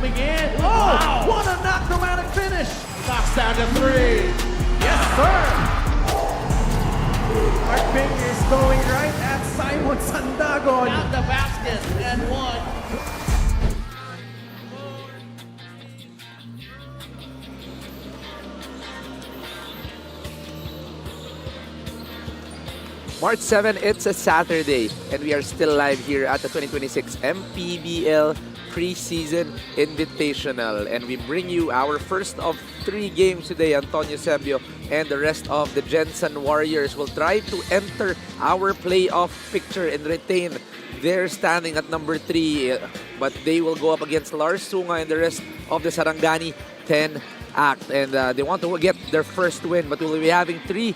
coming in. Oh, Wow. what a knock-dramatic finish. Knocks down to 3. Yes, sir. Mark Ping is going right at Simon Sandagon. Down the basket and 1. March 7, it's a Saturday, and we are still live here at the 2026 MPBL Preseason Invitational. And we bring you our first of 3 games today. Antonio Eusebio and the rest of the Gensan Warriors will try to enter our playoff picture and retain their standing at number 3. But they will go up against Lars Sunga and the rest of the Sarangani 10 Act. And they want to get their first win, but we will be having 3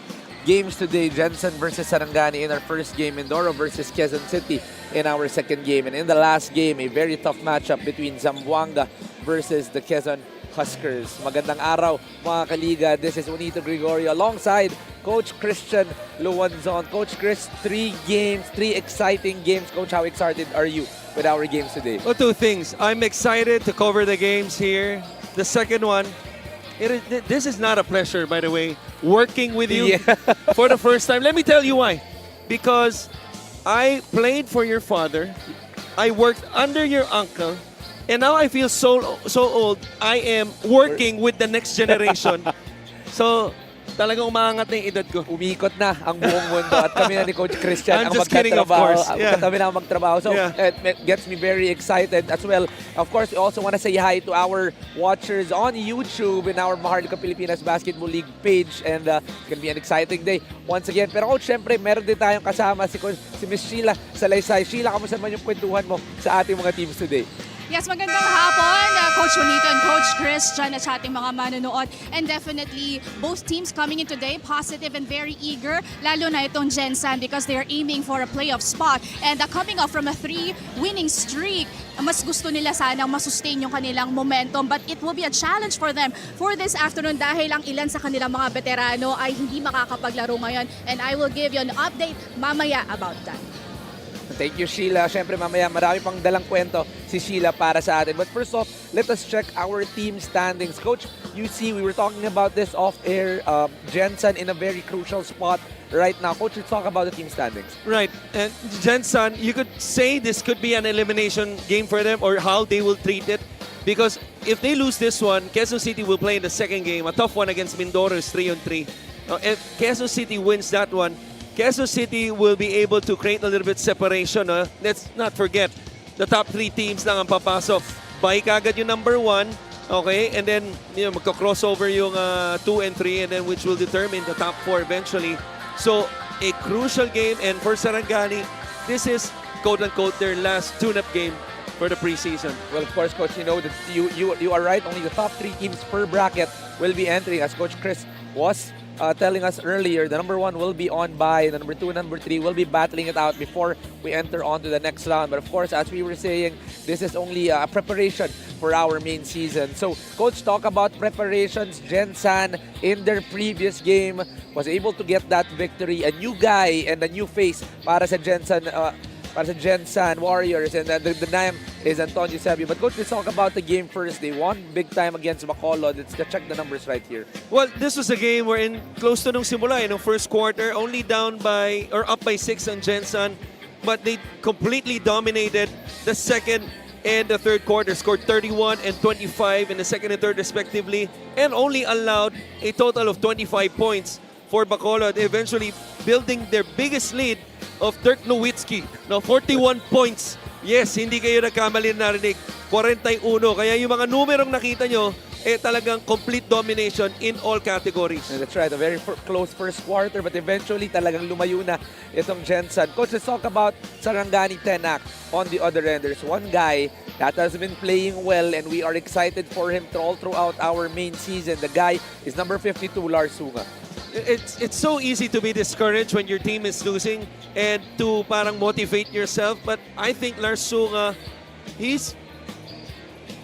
games today. Jensen versus Sarangani in our first game, Mindoro versus Quezon City in our second game. And in the last game, a very tough matchup between Zamboanga versus the Quezon Huskers. Magandang araw mga kaliga. This is Unito Gregorio alongside Coach Christian Luanzon. Coach Chris, 3 games, 3 exciting games. Coach, how excited are you with our games today? Well, 2 things. I'm excited to cover the games here. The second one, this is not a pleasure, by the way, working with you for the first time. Let me tell you why. Because I played for your father, I worked under your uncle, and now I feel so old. I am working with the next generation. So, talagang umaangat na yung edad ko. Umikot na ang buong mundo at kami na ni Coach Christian I'm ang just kidding, of magtatrabaho. course. Yeah. Kami na ang magtrabaho. So, it gets me very excited as well. Of course, we also want to say hi to our watchers on YouTube in our Maharlika Pilipinas Basketball League page. And it's gonna be an exciting day once again. Pero Coach, syempre, meron din tayong kasama si Miss Sheila Salaysay. Sheila, kamusta naman yung kwentuhan mo sa ating mga teams today? Yes, magandang hapon, Coach Juanito and Coach Christian at sa ating mga manonood. And definitely, both teams coming in today, positive and very eager, lalo na itong Gensan because they are aiming for a playoff spot. And coming off from a 3-winning streak, mas gusto nila sanang masustain yung kanilang momentum. But it will be a challenge for them for this afternoon dahil ang ilan sa kanilang mga veterano ay hindi makakapaglaro ngayon. And I will give you an update mamaya about that. Thank you, Sheila. Siyempre, mamaya marami pang dalang kwento si Sheila para sa atin. But first off, let us check our team standings. Coach, you see, we were talking about this off-air. Jensen in a very crucial spot right now. Coach, let's talk about the team standings. Right. And Jensen, you could say this could be an elimination game for them or how they will treat it. Because if they lose this one, Quezon City will play in the second game. A tough one against Mindoro is 3-on-3. If Quezon City wins that one, Quezon City will be able to create a little bit separation. Let's not forget, the top 3 teams lang ang papasok. Bye kagad yung number 1, okay? And then, magka-crossover yung 2 and 3, and then which will determine the top 4 eventually. So, a crucial game, and for Sarangani, this is, quote-unquote, their last tune-up game for the preseason. Well, of course, Coach, you know that you are right. Only the top 3 teams per bracket will be entering, as Coach Chris was telling us earlier. The number 1 will be on bye, the number 2 and number 3 will be battling it out before we enter on to the next round. But of course, as we were saying, this is only a preparation for our main season. So, Coach, talk about preparations. Gensan, in their previous game, was able to get that victory. A new guy and a new face para sa Gensan Warriors, and the name is Antonio Eusebio. But Coach, let's talk about the game first. They won big time against Bacolod. Let's check the numbers right here. Well, this was a game wherein close to nung simula, nung first quarter, only down by, or up by 6 on Gensan, but they completely dominated the second and the third quarter, scored 31 and 25 in the second and third respectively, and only allowed a total of 25 points for Bacolod, eventually building their biggest lead of Dirk Nowitzki. Now, 41 points. Yes, hindi kayo nagkamali na narinig. 41. Kaya yung mga numerong nakita nyo, talagang complete domination in all categories. And that's right, a very close first quarter, but eventually talagang lumayo na itong Gensan. Coach, let's talk about Sarangani 10 Act on the other end. There's one guy that has been playing well, and we are excited for him all throughout our main season. The guy is number 52, Lars Sunga. It's so easy to be discouraged when your team is losing and to parang motivate yourself. But I think Lars Sunga, he's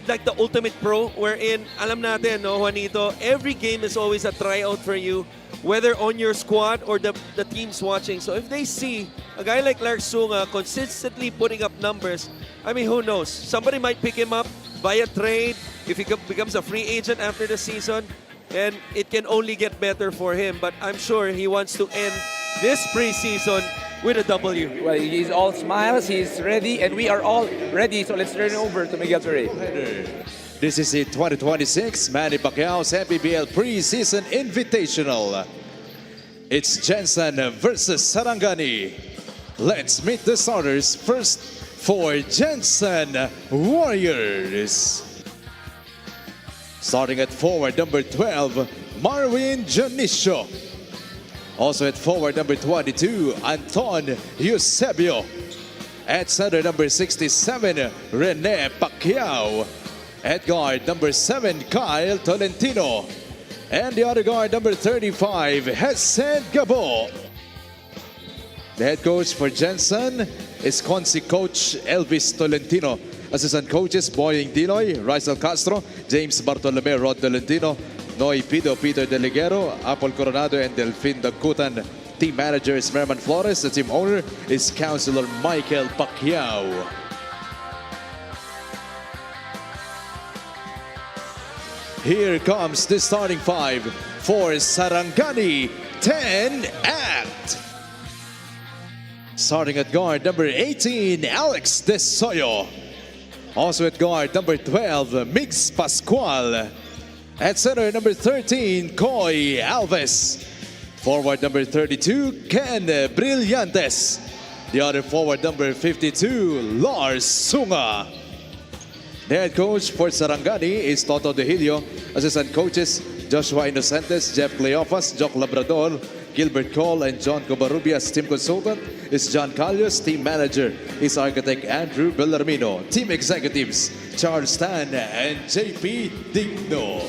like the ultimate pro wherein, alam natin, no, Juanito, every game is always a tryout for you, whether on your squad or the teams watching. So if they see a guy like Lars Sunga consistently putting up numbers, I mean, who knows? Somebody might pick him up via trade, if he becomes a free agent after the season, and it can only get better for him. But I'm sure he wants to end this preseason with a W. Well, he's all smiles, he's ready, and we are all ready. So let's turn it over to Miguel Ferrer. This is the 2026 Manny Pacquiao's MPBL Preseason Invitational. It's Jensen versus Sarangani. Let's meet the starters. First for Gensan Warriors. Starting at forward number 12, Marwin Janicio. Also at forward number 22, Anton Eusebio. At center number 67, Rene Pacquiao. At guard number 7, Kyle Tolentino. And the other guard number 35, Hesed Gabo. The head coach for Jensen is Consi coach Elvis Tolentino. Assistant coaches Boying Dinoy, Rizal Castro, James Bartolome, Rod Tolentino, Noy Pido, Peter Deligero, Apple Coronado, and Delfin Dagutan. Team manager is Merman Flores. The team owner is Councilor Michael Pacquiao. Here comes the starting five for Sarangani 10 Act. Starting at guard number 18, Alex Desoyo. Also at guard number 12, Mix Pascual. At center number 13, Coy Alves. Forward number 32, Ken Brillantes. The other forward number 52, Lars Sunga. The head coach for Sarangani is Toto De Hilio. Assistant coaches Joshua Inocentes, Jeff Cleophas, Jock Labrador, Gilbert Cole, and John Covarrubias. Team consultant is John Calios. Team manager is architect Andrew Bellarmino. Team executives Charles Tan and JP Digno.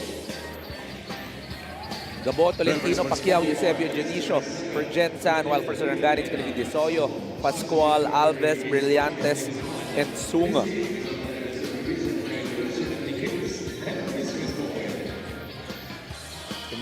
Gabo, Tolentino, Pacquiao, Eusebio, Janicio for Gensan, while for Sarangani it's going to be Desoyo, Pascual, Alves, Brillantes, and Sunga.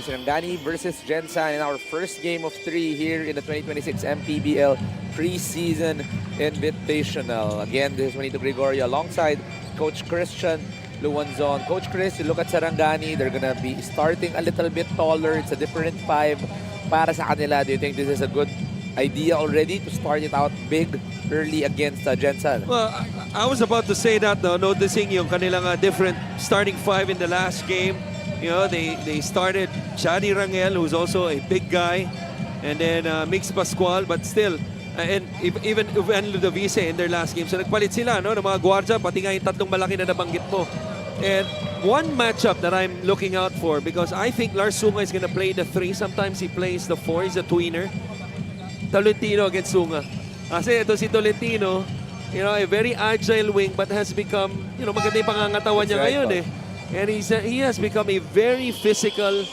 Sarangani versus Gensan in our first game of 3 here in the 2026 MPBL Preseason Invitational. Again, this is Juanito Gregorio alongside Coach Christian Luanzon. Coach Chris, you look at Sarangani, they're gonna be starting a little bit taller. It's a different 5 para sa kanila. Do you think this is a good idea already to start it out big early against Gensan? Well, I was about to say that, no, noticing yung kanilang different starting 5 in the last game. You know, they started Chadi Rangel, who's also a big guy, and then Mix Pascual, but still, and even Uvan Ludovice in their last game. So nagpalit sila, no, ng mga guardia, pati nga yung tatlong malaki na nabanggit mo. And one matchup that I'm looking out for, because I think Lars Sunga is going to play the 3. Sometimes he plays the 4. He's a tweener. Tolentino against Sunga. Kasi ito si Tolentino, you know, a very agile wing, but has become, you know, maganda yung pangangatawan niya ngayon eh. And he has become a very physical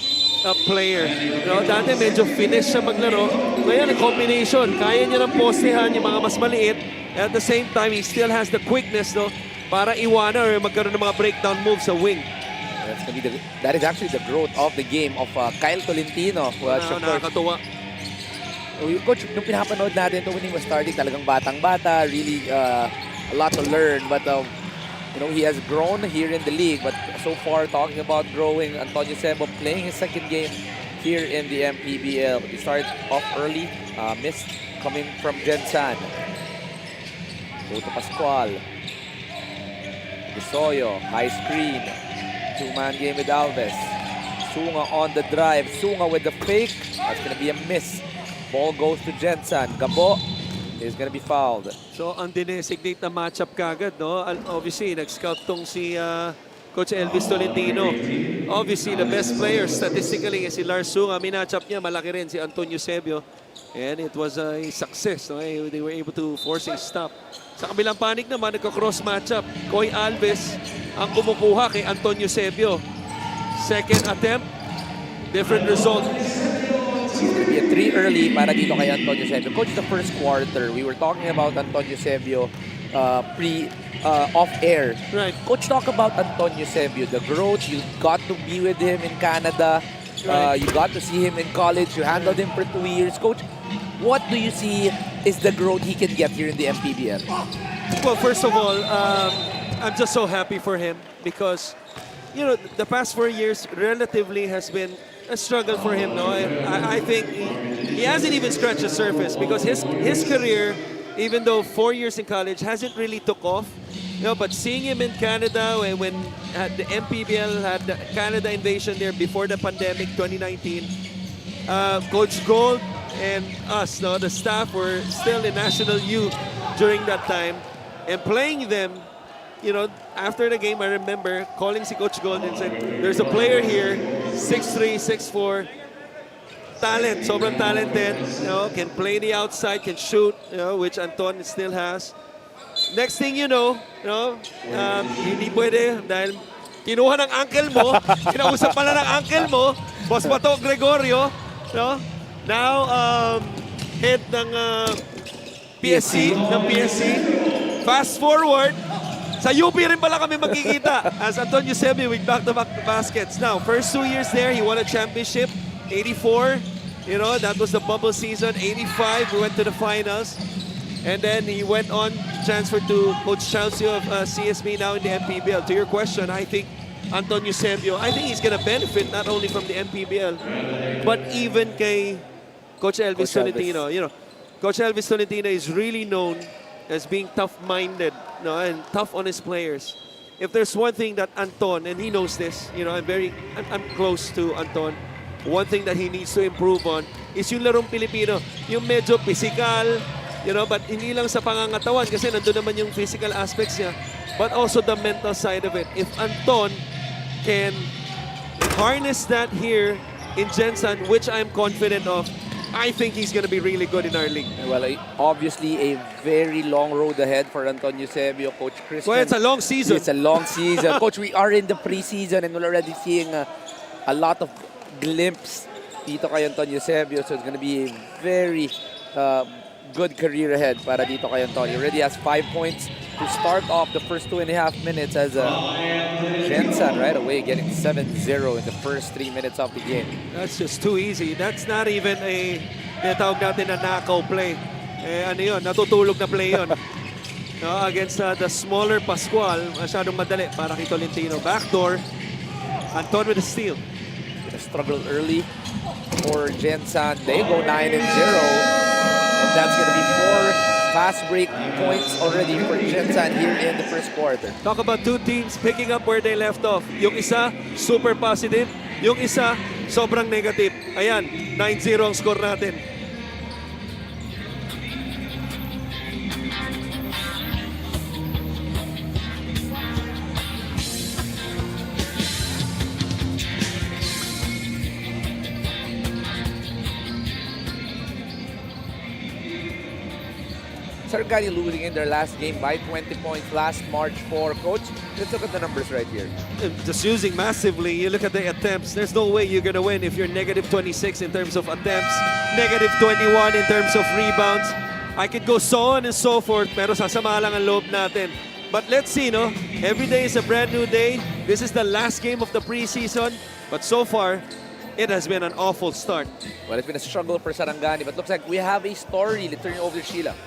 player. You know, dati medyo finish siya maglaro. Ngayon, combination. Kaya niya ng postehan yung mga mas maliit. At the same time, he still has the quickness, no, para iwanan or magkaroon ng mga breakdown moves sa wing. That is actually the growth of the game of Kyle Tolentino. Nakakatuwa. Coach, nung pinapanood natin ito when he was starting, talagang batang-bata, really a lot to learn. But you know, he has grown here in the league, but so far, talking about growing, Antonio Sebo playing his second game here in the MPBL. He started off early, missed coming from Gensan. Go to Pascual. Desoyo, high screen. 2-man game with Alves. Sunga on the drive. Sunga with the fake. That's going to be a miss. Ball goes to Gensan. Gabo is going to be fouled. So, ang dinesignate na matchup kagad, no? Obviously, nag-scout tong si Coach Elvis Tolentino. Obviously, the best player statistically is si Lars Sunga. Minatchup niya, malaki rin si Antonio Eusebio. And it was a success. No? They were able to force a stop. Sa kabilang panig naman, nagka-cross matchup. Coy Alves ang kumukuha kay Antonio Eusebio. Second attempt, different result. It's going to be a 3 early para dito kay Antonio Eusebio. Coach, the first quarter, we were talking about Antonio Eusebio off-air. Right. Coach, talk about Antonio Eusebio, the growth. You got to be with him in Canada. You got to see him in college. You handled him for 2 years. Coach, what do you see is the growth he can get here in the MPBL? Well, first of all, I'm just so happy for him because, you know, the past 4 years relatively has been a struggle for him. No, I think he hasn't even scratched the surface because his career, even though 4 years in college, hasn't really took off. You know, but seeing him in Canada when the MPBL had the Canada invasion there before the pandemic, 2019, Coach Gold and us, no, the staff were still in National U during that time, and playing them. You know, after the game, I remember calling si Coach Gold and said, "There's a player here, 6'3", 6'4", talent, sobrang talented. You know, can play the outside, can shoot. You know, which Anton still has." Next thing you know, hindi pwede dahil kinuha ng uncle mo, kinausap pala ng uncle mo, Boss Pato Gregorio, no? Now, head ng PSC. Fast forward, sa UP rin pala kami magkikita as Anton Eusebio with back-to-back baskets. Now, first 2 years there, he won a championship, 84. You know, that was the bubble season. 85, we went to the finals. And then he went on, transferred to Coach Chelsea of CSB, now in the MPBL. To your question, I think Anton Eusebio, I think he's going to benefit not only from the MPBL, but even kay Coach Elvis Tolentino. You know, Coach Elvis Tolentino is really known as being tough-minded, no, and tough on his players. If there's one thing that Anton, and he knows this, you know, I'm close to Anton. One thing that he needs to improve on is yung larong Pilipino, yung medyo physical, you know, but hindi lang sa pangangatawan kasi nandun naman yung physical aspects niya, but also the mental side of it. If Anton can harness that here in Gensan, which I'm confident of, I think he's going to be really good in our league. Well, obviously a very long road ahead for Anton Eusebio, Coach Christian. Well, it's a long season. It's a long season. Coach, we are in the preseason and we're already seeing a lot of glimpse dito kay Anton Eusebio. So it's going to be a very good career ahead para dito kay Anton. He already has 5 points to start off the first 2.5 minutes as Gensan right away getting 7-0 in the first 3 minutes of the game. That's just too easy. That's not even a tinatawag natin na knockout play. Ano yun? Natutulog na play yun. No, against the smaller Pascual, masyadong madali para kay Tolentino. Backdoor, Anton with a steal. Struggled early for Gensan. They go 9-0. And that's going to be 4 fast break points already for Gensan here in the first quarter. Talk about two teams picking up where they left off. Yung isa, super positive. Yung isa, sobrang negative. Ayan, 9-0 ang score natin. Sarangani losing in their last game by 20 points last March 4. Coach, let's look at the numbers right here. Just using massively. You look at the attempts. There's no way you're going to win if you're negative 26 in terms of attempts, negative 21 in terms of rebounds. I could go so on and so forth, pero sasama lang ang loob natin. But let's see, no? Every day is a brand new day. This is the last game of the preseason. But so far, it has been an awful start. Well, it's been a struggle for Sarangani, but looks like we have a story. Let's turn it over to Sheila.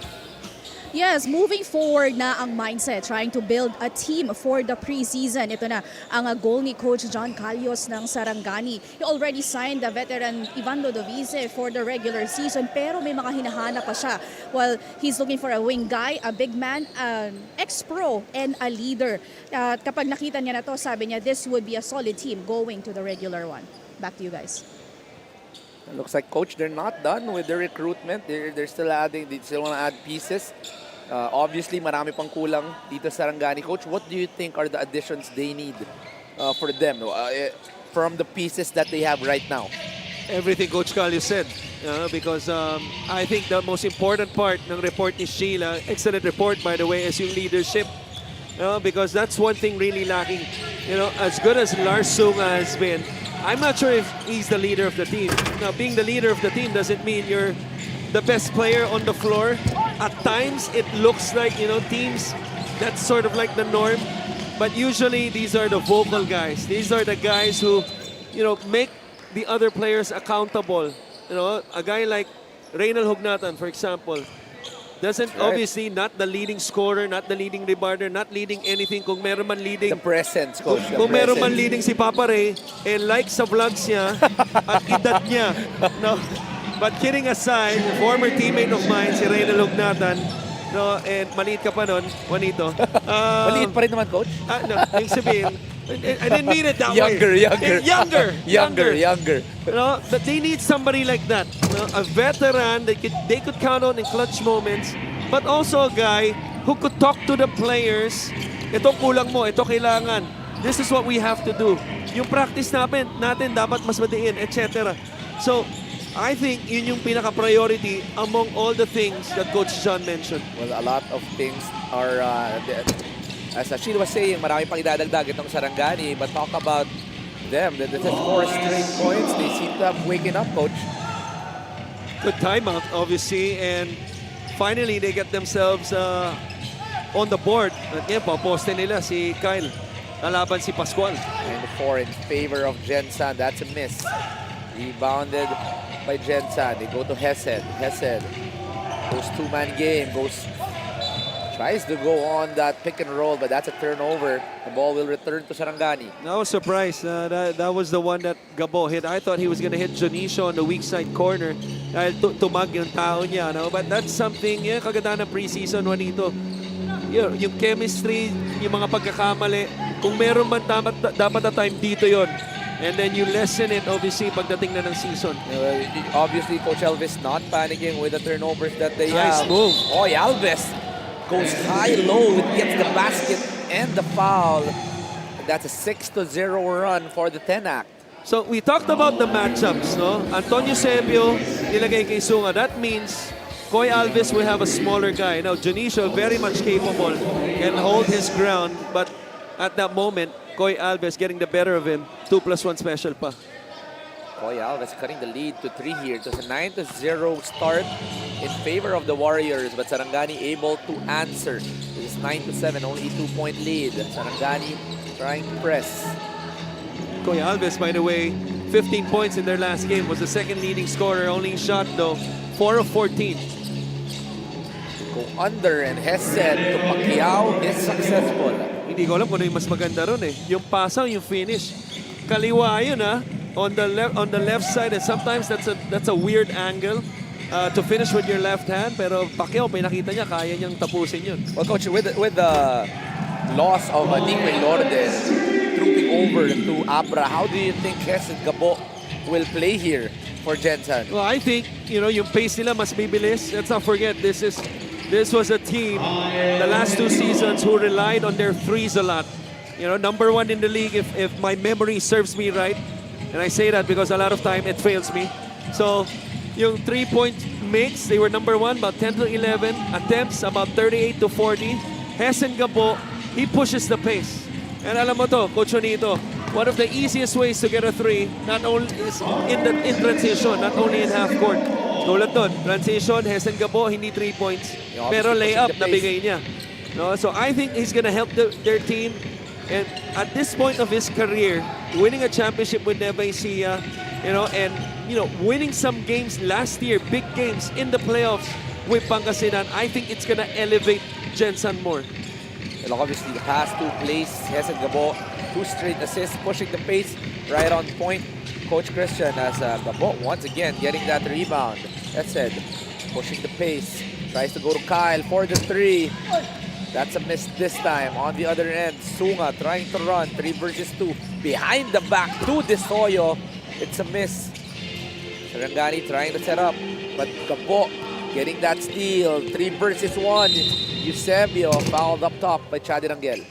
Yes, moving forward na ang mindset, trying to build a team for the preseason. Ito na ang goal ni Coach John Calios ng Sarangani. He already signed the veteran Ivan Lodovice for the regular season, pero may mga hinahanap pa siya. Well, he's looking for a wing guy, a big man, an ex-pro, and a leader. Kapag nakita niya na to, sabi niya, this would be a solid team going to the regular one. Back to you guys. It looks like, Coach, they're not done with their recruitment. They're still adding, they still want to add pieces. Obviously, marami pang kulang dito sa Sarangani. Coach, what do you think are the additions they need for them from the pieces that they have right now? Everything Coach Calio said. Because I think the most important part ng report ni Sheila, excellent report by the way, is yung leadership. Because that's one thing really lacking. You know, as good as Lars Sunga has been, I'm not sure if he's the leader of the team. Now, being the leader of the team doesn't mean you're the best player on the floor. At times, it looks like, you know, teams, that's sort of like the norm. But usually, these are the vocal guys. These are the guys who, you know, make the other players accountable. You know, a guy like Reynald Hugnatan, for example, Doesn't, Right. obviously, not the leading scorer, not the leading rebounder, not leading anything. Kung meron man leading, The presence, coach. The kung meron man presence. leading si Papa Ray, like sa vlogs niya, at edad niya. No? But kidding aside, a former teammate of mine, si Reyna Lugnatan, no, and maliit ka pa nun, Juanito. Maliit pa rin naman, coach. No, yung sabihin, I didn't mean it that Younger, way. younger. Younger. Younger. No, but they need somebody like that. No? A veteran that they could count on in clutch moments, but also a guy who could talk to the players. Ito kulang mo, ito kailangan. This is what we have to do. Yung practice natin dapat mas madiin, etc. So, I think yun yung pinaka-priority among all the things that Coach John mentioned. Well, a lot of things are, as Ashil was saying, marami pang idadagdag itong Sarangani. But talk about them. The 4 straight points. They seem to have waken up, coach. Good timeout, obviously, and finally they get themselves on the board. At ngayon, paposte nila si Kyle. Lalaban si Pascual. And 4 in favor of Gensan. That's a miss. Rebounded by Gensan. They go to Hesed. Hesed goes 2-man game. Tries to go on that pick and roll, but that's a turnover. The ball will return to Sarangani. I was surprised. That was the one that Gabo hit. I thought he was going to hit Jonicio on the weak side corner. Dahil tumag yung tao niya. No? But that's something, kaganda ng preseason, Juanito. Yung chemistry, yung mga pagkakamali. Kung meron man dapat na time dito yon. And then you lessen it, obviously, pagdating na ng season. Obviously, Coach Elvis not panicking with the turnovers that they Nice have. move. Oh, Alves goes high-low, gets the basket and the foul. And that's a 6-0 run for the 10-act. So we talked about the matchups, no? Antonio Eusebio, nilagay kay Sunga. That means Koy Alves will have a smaller guy. Now, Jonicio, very much capable, can hold his ground. But at that moment, Koy Alves getting the better of him. 2+1 special pa. Koy Alves cutting the lead to 3 here. It was a 9-0 start in favor of the Warriors, but Sarangani able to answer. This is 9-7, only a 2-point lead. Sarangani trying to press. Koy Alves, by the way, 15 points in their last game. Was the second leading scorer. Only shot, though, 4 of 14. Go under and Hesed to Pacquiao is successful. Hindi ko alam kung ano yung mas maganda ron eh. Yung pasaw, yung finish. Kaliwa yun on the left side, and sometimes that's a weird angle to finish with your left hand. Pero Pacquiao, pinakita niya, kaya niyang tapusin yun. Well, Coach, with the loss of Nicoy Lourdes trooping over to Abra, how do you think Hesed Gabo will play here for Jensen? Well, I think, yung pace nila mas bibilis. Let's not forget, this was a team the last 2 seasons who relied on their threes a lot. Number 1 in the league if my memory serves me right. And I say that because a lot of time it fails me. So, yung 3-point makes, they were number 1, about 10 to 11. Attempts, about 38 to 40. Hesed Gabo, he pushes the pace. And alam mo to, Coach Juanito, one of the easiest ways to get a 3, not only is in transition, not only in half court. Tulad doon, transition, Hesed Gabo, hindi 3 points. Pero layup, nabigay niya. No? So I think he's gonna help their team. And at this point of his career, winning a championship with Nueva Ecija, and winning some games last year, big games in the playoffs with Pangasinan, I think it's gonna elevate Gensan more. Well, obviously, the past 2 plays, Hesed Gabo, 2 straight assists, pushing the pace right on point. Coach Christian as Gabo once again getting that rebound. Hesed pushing the pace, tries to go to Kyle for the 3. That's a miss this time. On the other end, Sunga trying to run. 3 versus 2. Behind the back to Desoyo. It's a miss. Sarangani trying to set up. But Gabo getting that steal. 3 versus 1. Eusebio fouled up top by Chadi Rangel.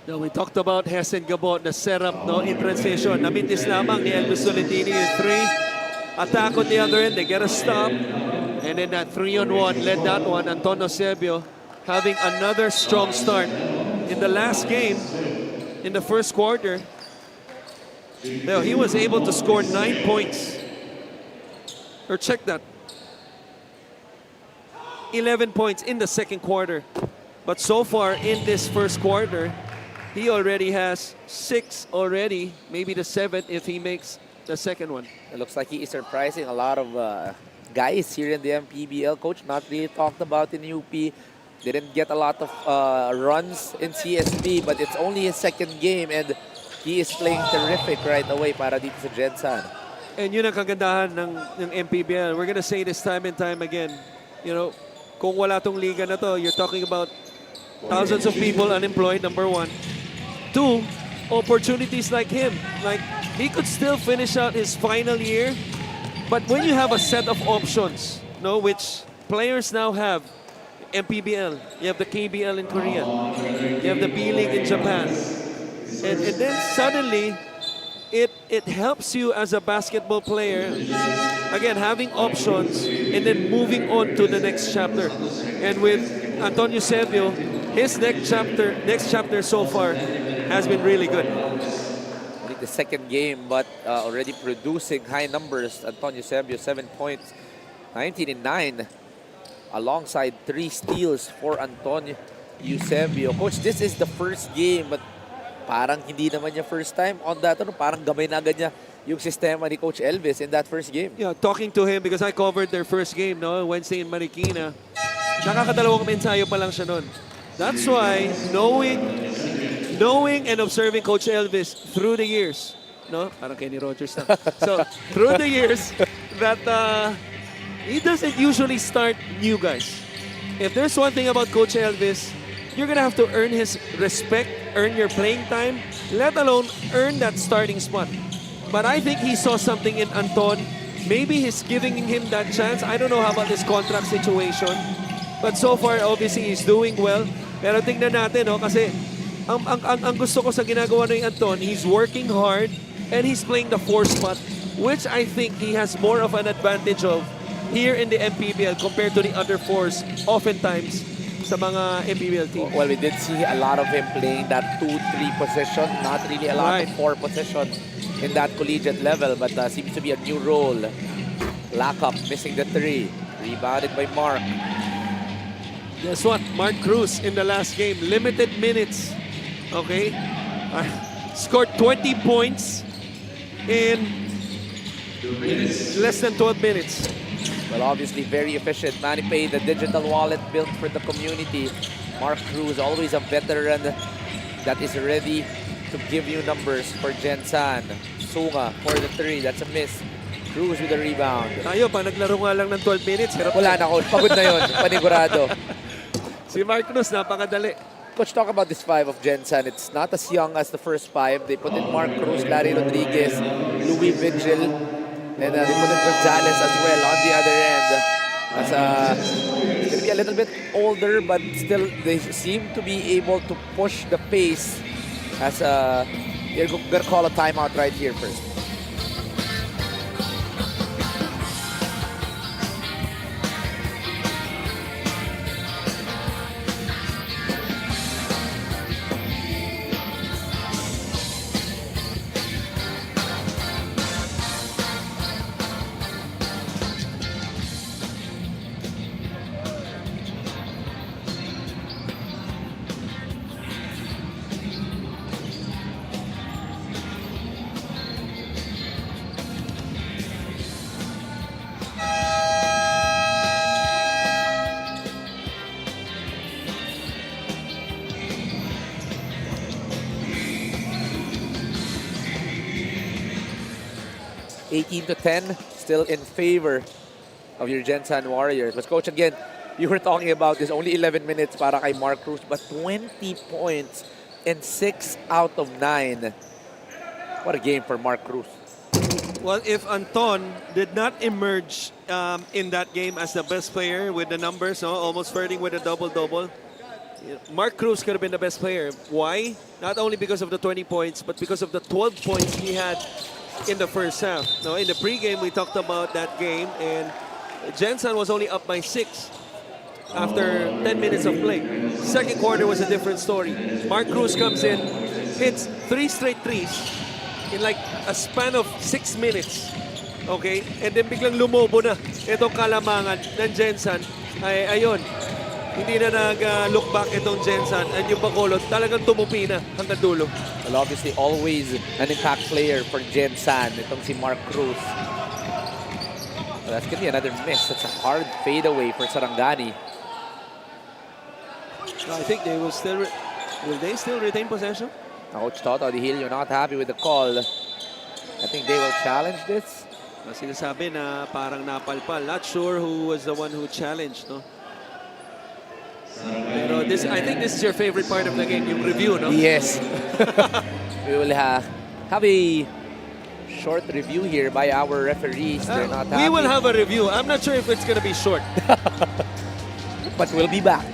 Now, we talked about Hesed Gabo, the setup in transition. Namitis lamang ni Elvis Solentini in 3. Attack on the other end. They get a stop. And then that 3-on-1 led that one. Antonio Eusebio having another strong start. In the last game, in the first quarter, he was able to score 9 points. Or check that. 11 points in the second quarter. But so far in this first quarter, he already has 6 already, maybe the 7th if he makes the second one. It looks like he is surprising a lot of guys here in the MPBL. Coach, not really talked about in UP. Didn't get a lot of runs in CSB, but it's only his second game and he is playing terrific right away para dito sa Gensan. And yun ang kagandahan ng MPBL. We're gonna say this time and time again. You know, kung wala tong liga na to, you're talking about thousands of people unemployed, number one. Two, opportunities like him. Like, he could still finish out his final year, but when you have a set of options, no, which players now have, MPBL, you have the KBL in Korea, you have the B-League in Japan, and then suddenly, it helps you as a basketball player, again, having options and then moving on to the next chapter. And with Antonio Eusebio, his next chapter so far has been really good. Only the second game, but already producing high numbers. Antonio Eusebio, 7 points, 19 and 9, alongside 3 steals for Antonio Eusebio. Coach, this is the first game, but parang hindi naman niya first time on that. Parang gamay na agad niya yung sistema ni Coach Elvis in that first game. Yeah, talking to him because I covered their first game, no, Wednesday in Marikina. Nakakadalawang ensayo pa lang siya nun. That's why knowing and observing Coach Elvis through the years, no, parang Kenny Rogers na. So through the years that he doesn't usually start new guys. If there's one thing about Coach Elvis, you're gonna have to earn his respect, earn your playing time, let alone earn that starting spot. But I think he saw something in Anton. Maybe he's giving him that chance. I don't know how about his contract situation. But so far, obviously, he's doing well. Pero tingnan natin, no, kasi ang gusto ko sa ginagawa ni Anton, he's working hard and he's playing the 4 spot, which I think he has more of an advantage of here in the MPBL compared to the other 4s oftentimes sa mga MPBL team. Well, we did see a lot of him playing that 2-3 position, not really a lot of 4 position in that collegiate level, but seems to be a new role. Lockup, missing the 3. Rebounded by Mark. Guess what? Mark Cruz in the last game, limited minutes. Okay? Scored 20 points in less than 12 minutes. Well, obviously very efficient. MoneyPay, the digital wallet built for the community. Mark Cruz, always a veteran that is ready to give you numbers for Gensan. Sunga for the 3, that's a miss. Cruz with the rebound. Tayo, pa naglaro nga lang ng 12 minutes. Hirap Wala na, Coach. Pagod na yun. Panigurado. Si Mark Cruz, napakadali. Coach, talk about this 5 of Gensan. It's not as young as the first 5. They put in Mark Cruz, Larry Rodriguez, Louis Vigil, and they put in Gonzalez as well on the other end. As going to be a little bit older, but still they seem to be able to push the pace. As you're going to call a timeout right here first. (18-10), still in favor of your Gensan Warriors. But Coach, again, you were talking about this, only 11 minutes para kay Mark Cruz, but 20 points in 6 out of 9. What a game for Mark Cruz. Well, if Anton did not emerge in that game as the best player with the numbers, no, almost flirting with a double-double, Mark Cruz could have been the best player. Why? Not only because of the 20 points, but because of the 12 points he had in the first half. Now, in the pregame, we talked about that game, and Jensen was only up by 6 after 10 minutes of play. Second quarter was a different story. Mark Cruz comes in, hits 3 straight threes in like a span of 6 minutes. Okay? And then biglang lumobo na itong kalamangan ng Jensen. Ayun, hindi na nag-look back itong Gensan, and yung Bacolod talagang tumupi na hanggang dulo. Well, obviously, always an impact player for Gensan. Itong si Mark Cruz. Well, that's going to be another miss. That's a hard fadeaway for Sarangani. I think they will still... will they still retain possession? Coach Toto Di Hilio not happy with the call. I think they will challenge this. Sinasabi na parang napalpal. Not sure who was the one who challenged, no? Pero this, I think this is your favorite part of the game, yung review, no? Yes. We will have a short review here by our referees. They're not happy. We will have a review. I'm not sure if it's going to be short. But we'll be back.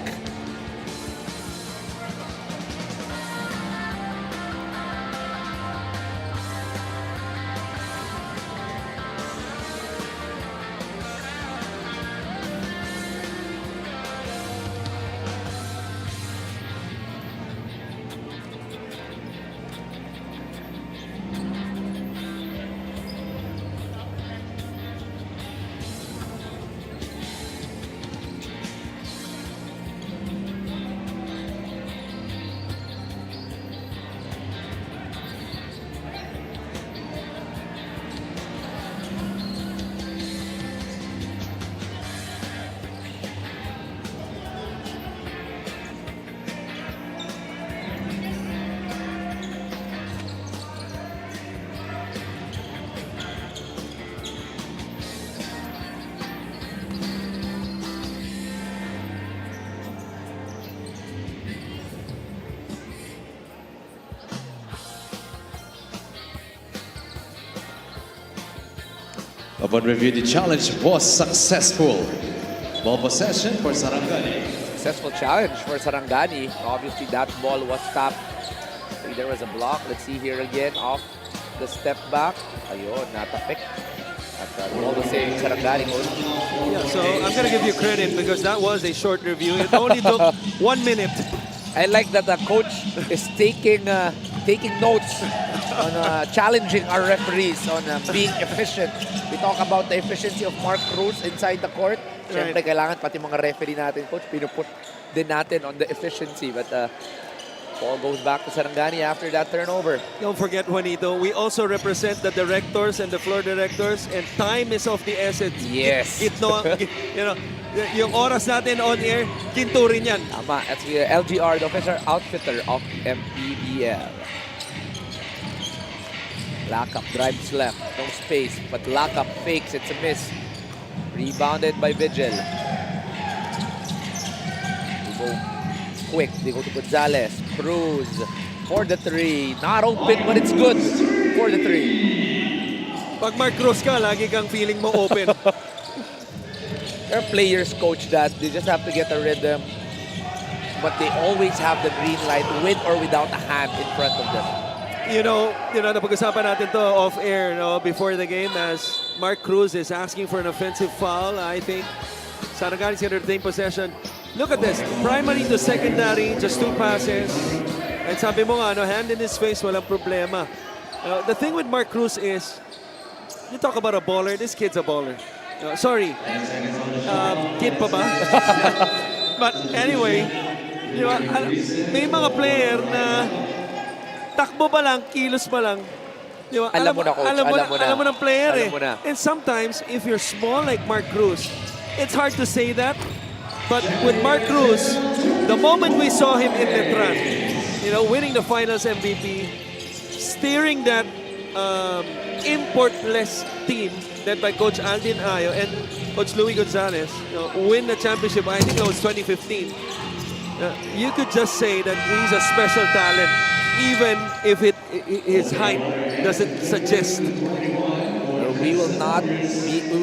Upon review, the challenge was successful. Ball possession for Sarangani. Successful challenge for Sarangani. Obviously, that ball was stopped. I think there was a block. Let's see here again off the step back. Ayun, natapik. At all the same, Sarangani goes. Yeah, so I'm going to give you credit because that was a short review. It only took 1 minute. I like that the coach is taking notes on challenging our referees on being efficient. We talk about the efficiency of Mark Cruz inside the court. Siyempre, kailangan pati mga referee natin, coach, pinuput din natin on the efficiency. But ball goes back to Sarangani after that turnover. Don't forget, Juanito, we also represent the directors and the floor directors, and time is of the essence. Yes. You know, yung oras natin on air, ginto rin yan. Tama. That's the LGR, the official outfitter of MPBL. Lockup drives left, no space, but Lockup fakes. It's a miss. Rebounded by Vigil. They go quick. They go to Gonzalez. Cruz for the three. Not open, but it's good for the three. Pag Mark Cruz ka, lagi kang feeling mo open. There are players, coach, that they just have to get a rhythm, but they always have the green light with or without a hand in front of them. You know, napag-usapan natin to off-air, no, before the game as Mark Cruz is asking for an offensive foul. I think Sarangani's going to retain possession. Look at this. Primary to secondary, just 2 passes. And sabi mo nga, hand in his face, walang problema. The thing with Mark Cruz is, you talk about a baller, this kid's a baller. Sorry, kid pa ba? But anyway, may mga player na takbo pa lang, kilos pa lang. Diba? Alam mo na, coach. Alam mo ng player Alam mo na. And sometimes, if you're small like Mark Cruz, it's hard to say that. But with Mark Cruz, the moment we saw him in Letran, winning the finals MVP, steering that importless team led by Coach Aldin Ayo and Coach Louis Gonzalez, win the championship, I think that was 2015. You could just say that he's a special talent, even if his height doesn't suggest. We will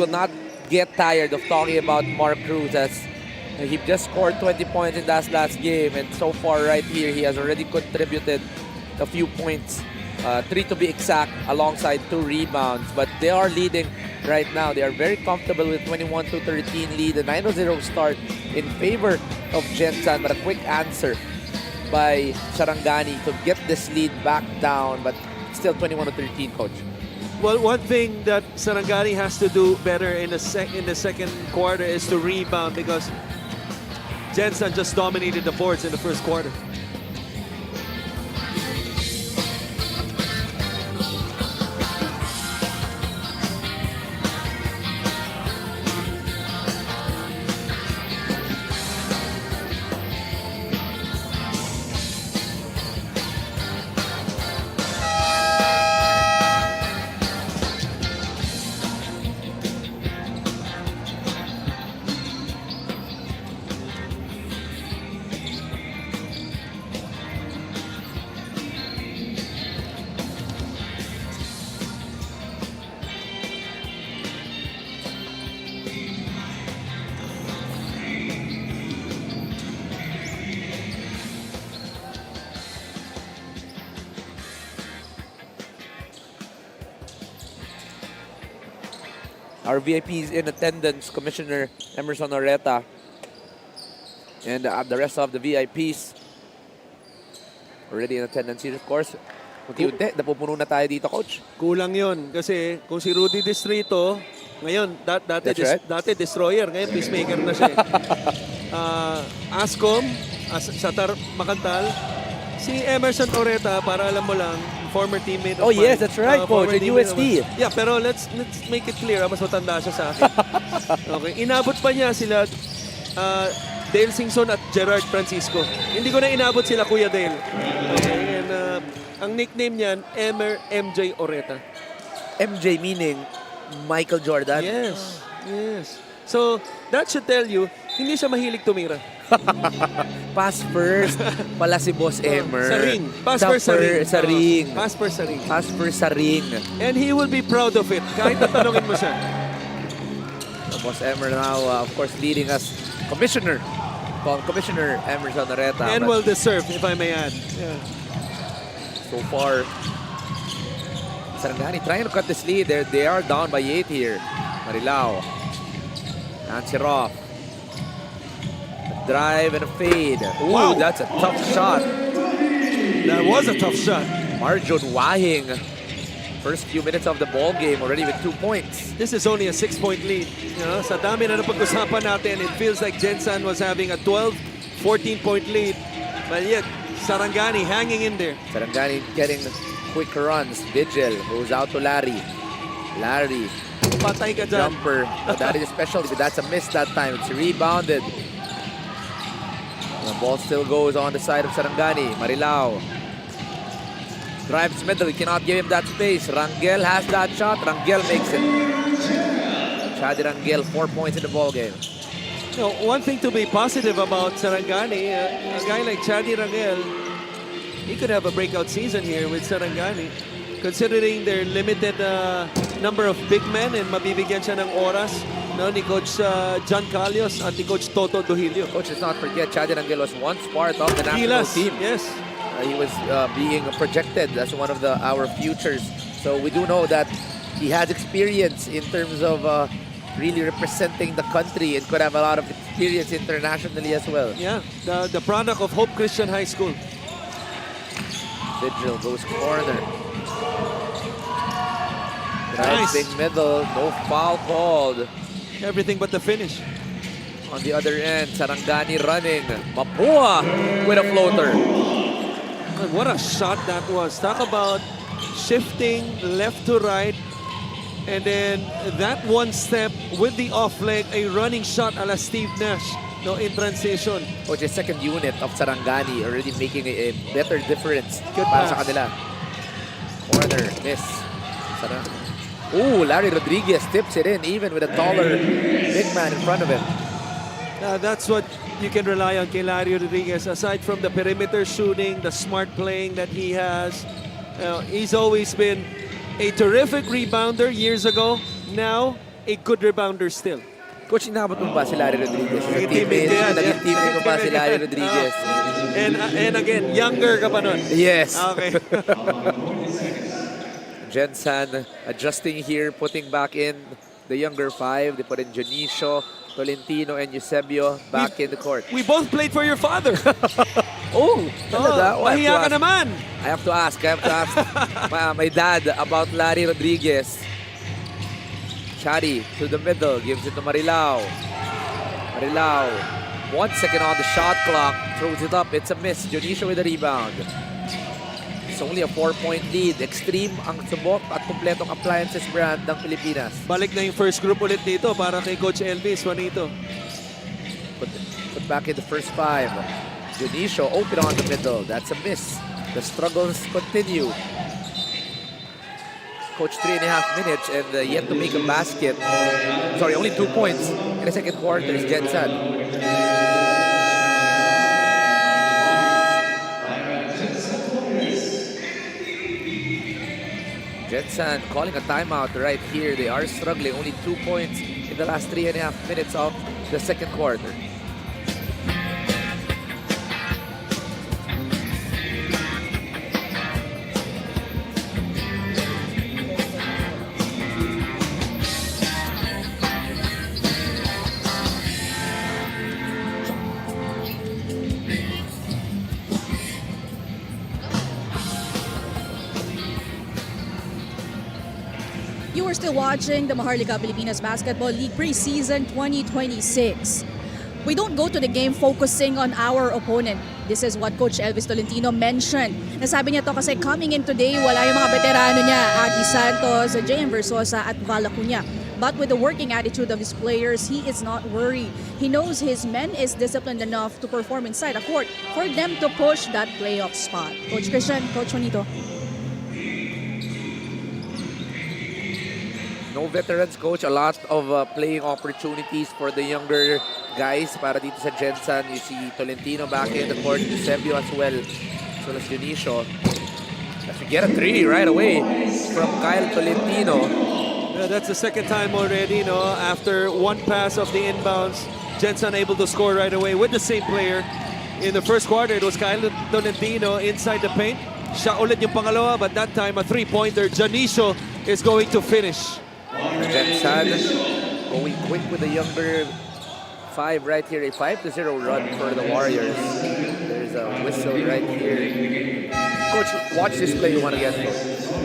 not get tired of talking about Mark Cruz as he just scored 20 points in that last game, and so far right here he has already contributed a few points, 3 to be exact, alongside 2 rebounds. But they are leading right now. They are very comfortable with 21-13 lead, a 9-0 start in favor of Gensan, but a quick answer by Sarangani to get this lead back down, but still 21-13, coach. Well, one thing that Sarangani has to do better in the second quarter is to rebound, because Jensen just dominated the boards in the first quarter. Our VIPs in attendance, Commissioner Emerson Oreta, and the rest of the VIPs already in attendance here, of course. Unti-unti, napupuno na tayo dito, Coach. Kulang yon kasi kung si Rudy Distrito, ngayon, dati, That's right. dati Destroyer, ngayon Peacemaker na siya. Ascom, Satar Makantal, si Emerson Oreta, para alam mo lang, former teammate of Oh, yes, mine. that's right, Coach, Former in teammate UST. of mine. Yeah, pero let's make it clear, mas matanda siya sa akin. Okay, inabot pa niya sila Dale Singson at Gerard Francisco. Hindi ko na inabot sila Kuya Dale. Okay, and ang nickname niyan, MJ Oreta. MJ meaning Michael Jordan. Yes, yes. So, that should tell you, hindi siya mahilig tumira. Pass first pala si Boss Emer. Sa ring. Pass first sa ring. Sa ring. Pass first sa ring. Pass first sa ring. And he will be proud of it, kahit tatanungin mo siya. So Boss Emer now, of course, leading us. Commissioner Emerson Oreta. And well deserved, if I may add. Yeah. So far, Sarangani trying to cut this lead. They are down by 8 here. Marilao. Nancy Roth. Drive and a fade. Ooh, Wow. that's a tough shot. That was a tough shot. Marjon Wahing. First few minutes of the ball game already with 2 points. This is only a 6-point lead. You know, sa dami na napag-usapan natin, it feels like Gensan was having a 12, 14-point lead. But yet, Sarangani hanging in there. Sarangani getting quick runs. Vigil goes out to Larry. Larry, Patay ka dyan. jumper. But that is a specialty, but that's a miss that time. It's rebounded. The ball still goes on the side of Sarangani. Marilao. Drives middle, he cannot give him that space. Rangel has that shot. Rangel makes it. Chadi Rangel, 4 points in the ball game. You know, one thing to be positive about Sarangani, a guy like Chadi Rangel, he could have a breakout season here with Sarangani. Considering their limited number of big men and mabibigyan siya ng oras, no, ni Coach John Calios at ni Coach Toto Duhilio. Coach, let's not forget, Chadi Rangel was once part of the national Gilas, team. yes. He was being projected as one of our futures. So we do know that he has experience in terms of really representing the country and could have a lot of experience internationally as well. Yeah, the product of Hope Christian High School. Vigil goes corner. Nice. Big middle, no foul called. Everything but the finish. On the other end, Sarangani running. Mapua with a floater. God, what a shot that was. Talk about shifting left to right. And then that one step with the off leg, a running shot a la Steve Nash, no, in transition. Coach, the second unit of Sarangani already making a better difference Good para sa pass. kanila. Corner, miss. Ooh, Larry Rodriguez tips it in even with a taller big man in front of him. That's what you can rely on kay Larry Rodriguez. Aside from the perimeter shooting, the smart playing that he has, he's always been a terrific rebounder years ago. Now, a good rebounder still. Coach, inabot mo ba si Larry Rodriguez? Naging teammate ko yan, Naging yeah. teammate mo ba si Larry Rodriguez? And again, younger ka pa nun. Yes. Okay. Gensan adjusting here, putting back in the younger five. They put in Janicio, Tolentino, and Eusebio back in the court. We both played for your father. Oh, talaga? Oh, Mahiya ka naman. I have to ask my dad about Larry Rodriguez. Chadi to the middle, gives it to Marilao. Marilao, 1 second on the shot clock, throws it up. It's a miss. Janicio with the rebound. It's only a 4-point lead. Extreme ang subok at kumpletong appliances brand ng Pilipinas. Balik na yung first group ulit dito para kay Coach Elvis Juanito. Put back in the first five. Janicio open on the middle. That's a miss. The struggles continue. Coach, 3.5 minutes and yet to make a basket. Sorry, only 2 points in the second quarter is Gensan. Jensen calling a timeout right here. They are struggling. Only 2 points in the last 3.5 minutes of the second quarter. we're still watching the Maharlika Pilipinas Basketball League Preseason 2026. We don't go to the game focusing on our opponent. This is what Coach Elvis Tolentino mentioned. Nasabi niya to kasi coming in today, wala yung mga veterano niya, Adi Santos, JM Versosa at Val Acuña. But with the working attitude of his players, he is not worried. He knows his men is disciplined enough to perform inside a court for them to push that playoff spot. Coach Christian, Coach Juanito. No veterans, coach. A lot of playing opportunities for the younger guys para dito sa Gensan. You see Tolentino back in the court, Eusebio as well as Dionisio. As we get a 3 right away from Kyle Tolentino. Yeah, that's the second time already, no? After one pass of the inbounds, Jensen able to score right away with the same player. In the first quarter, it was Kyle Tolentino inside the paint. Siya ulit yung pangalawa, but that time a three-pointer. Dionisio is going to finish. Gensan going quick with the younger 5 right here. A 5-0 run for the Warriors. There's a whistle right here. Coach, watch this play one again.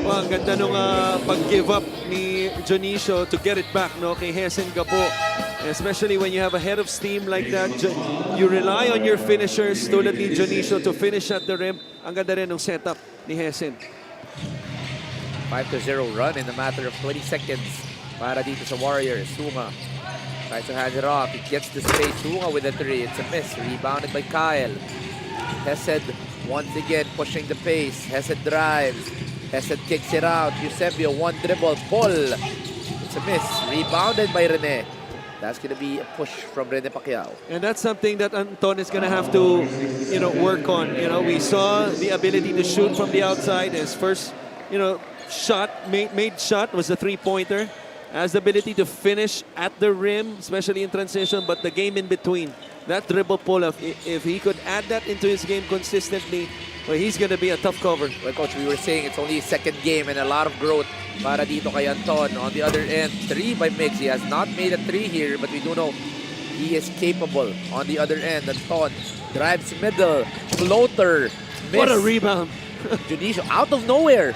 Well, ang ganda nung pag-give up ni Dionisio to get it back, no, kay Jensen Gabo. Especially when you have a head of steam like that, you rely on your finishers tulad ni Dionisio to finish at the rim. Ang ganda rin ng setup ni Jensen. 5-0 run in a matter of 20 seconds para dito sa Warriors. Sunga tries to hand it off. He gets the space. Sunga with a 3. It's a miss. Rebounded by Kyle. Hesed once again pushing the pace. Hesed drives. Hesed kicks it out. Eusebio, one dribble. Pull. It's a miss. Rebounded by Rene. That's going to be a push from Rene Pacquiao. And that's something that Anton is going to have to, work on. We saw the ability to shoot from the outside. His first, made shot was a three-pointer. Has the ability to finish at the rim, especially in transition, but the game in between. That dribble pull-up, if he could add that into his game consistently, well, he's going to be a tough cover. Well, Coach, we were saying it's only his second game and a lot of growth para dito kay Anton. On the other end, 3 by Mix. He has not made a 3 here, but we do know he is capable. On the other end, Anton drives middle, floater, miss. What a rebound. Dionisio out of nowhere.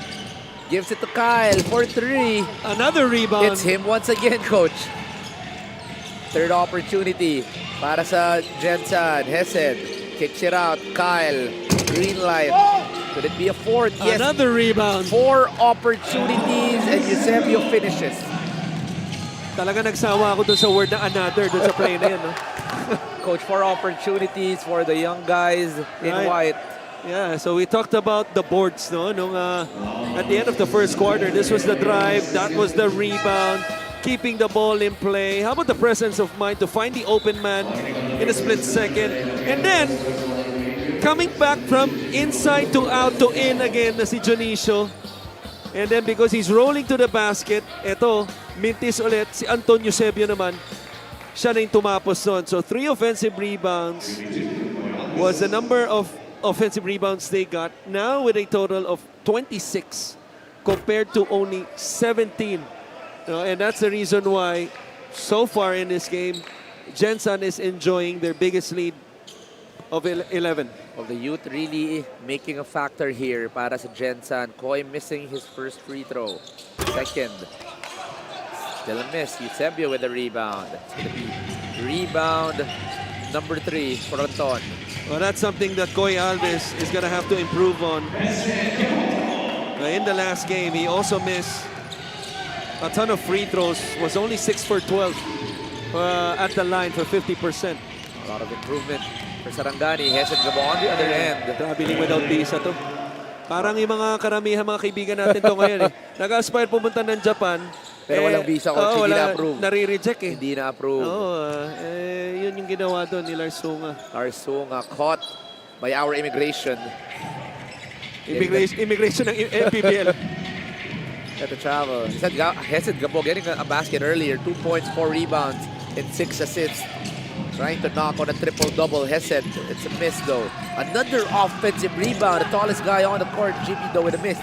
Gives it to Kyle for 3. Another rebound. It's him once again, Coach. Third opportunity para sa Gensan. Hesed kicks it out. Kyle, green light. Could it be a 4th? Yes. Another rebound. 4 opportunities and Eusebio finishes. Talaga nagsawa ako dun sa word na another dun sa play na yan. No? Coach, 4 opportunities for the young guys in white. Yeah, so we talked about the boards, no? At the end of the first quarter, this was the drive, that was the rebound, keeping the ball in play. How about the presence of mind to find the open man in a split second? And then, coming back from inside to out to in again na si Dionisio. And then because he's rolling to the basket, eto, mintis ulit, si Anton Eusebio naman, siya na yung tumapos nun. So 3 offensive rebounds was the number of offensive rebounds they got, now with a total of 26 compared to only 17. And that's the reason why so far in this game, Gensan is enjoying their biggest lead of 11. Well, the youth really making a factor here para sa Gensan. Koy missing his first free throw. Second. Still a miss. Eusebio with a rebound. It's going to be rebound number 3 for Anton. Well, that's something that Koy Alves is going to have to improve on. In the last game, he also missed a ton of free throws. Was only 6 for 12 at the line for 50%. A lot of improvement for Sarangani. Hesed Gabo on the other end. Traveling without visa to. Parang yung mga karamihan mga kaibigan natin to ngayon eh. Nag-aspire pumunta ng Japan. Pero walang visa, Coach. Hindi na-approve. Nare-reject eh. Hindi na-approve. Yun yung ginawa doon ni Lars Sunga. Lars Sunga caught by our immigration. Immigration ng MPBL. At the travel. Hesed Gabo getting a basket earlier. 2 points, 4 rebounds, and 6 assists. Trying to knock on a triple-double. Hesed. It's a miss, though. Another offensive rebound. The tallest guy on the court, Jimmy, though, with a miss.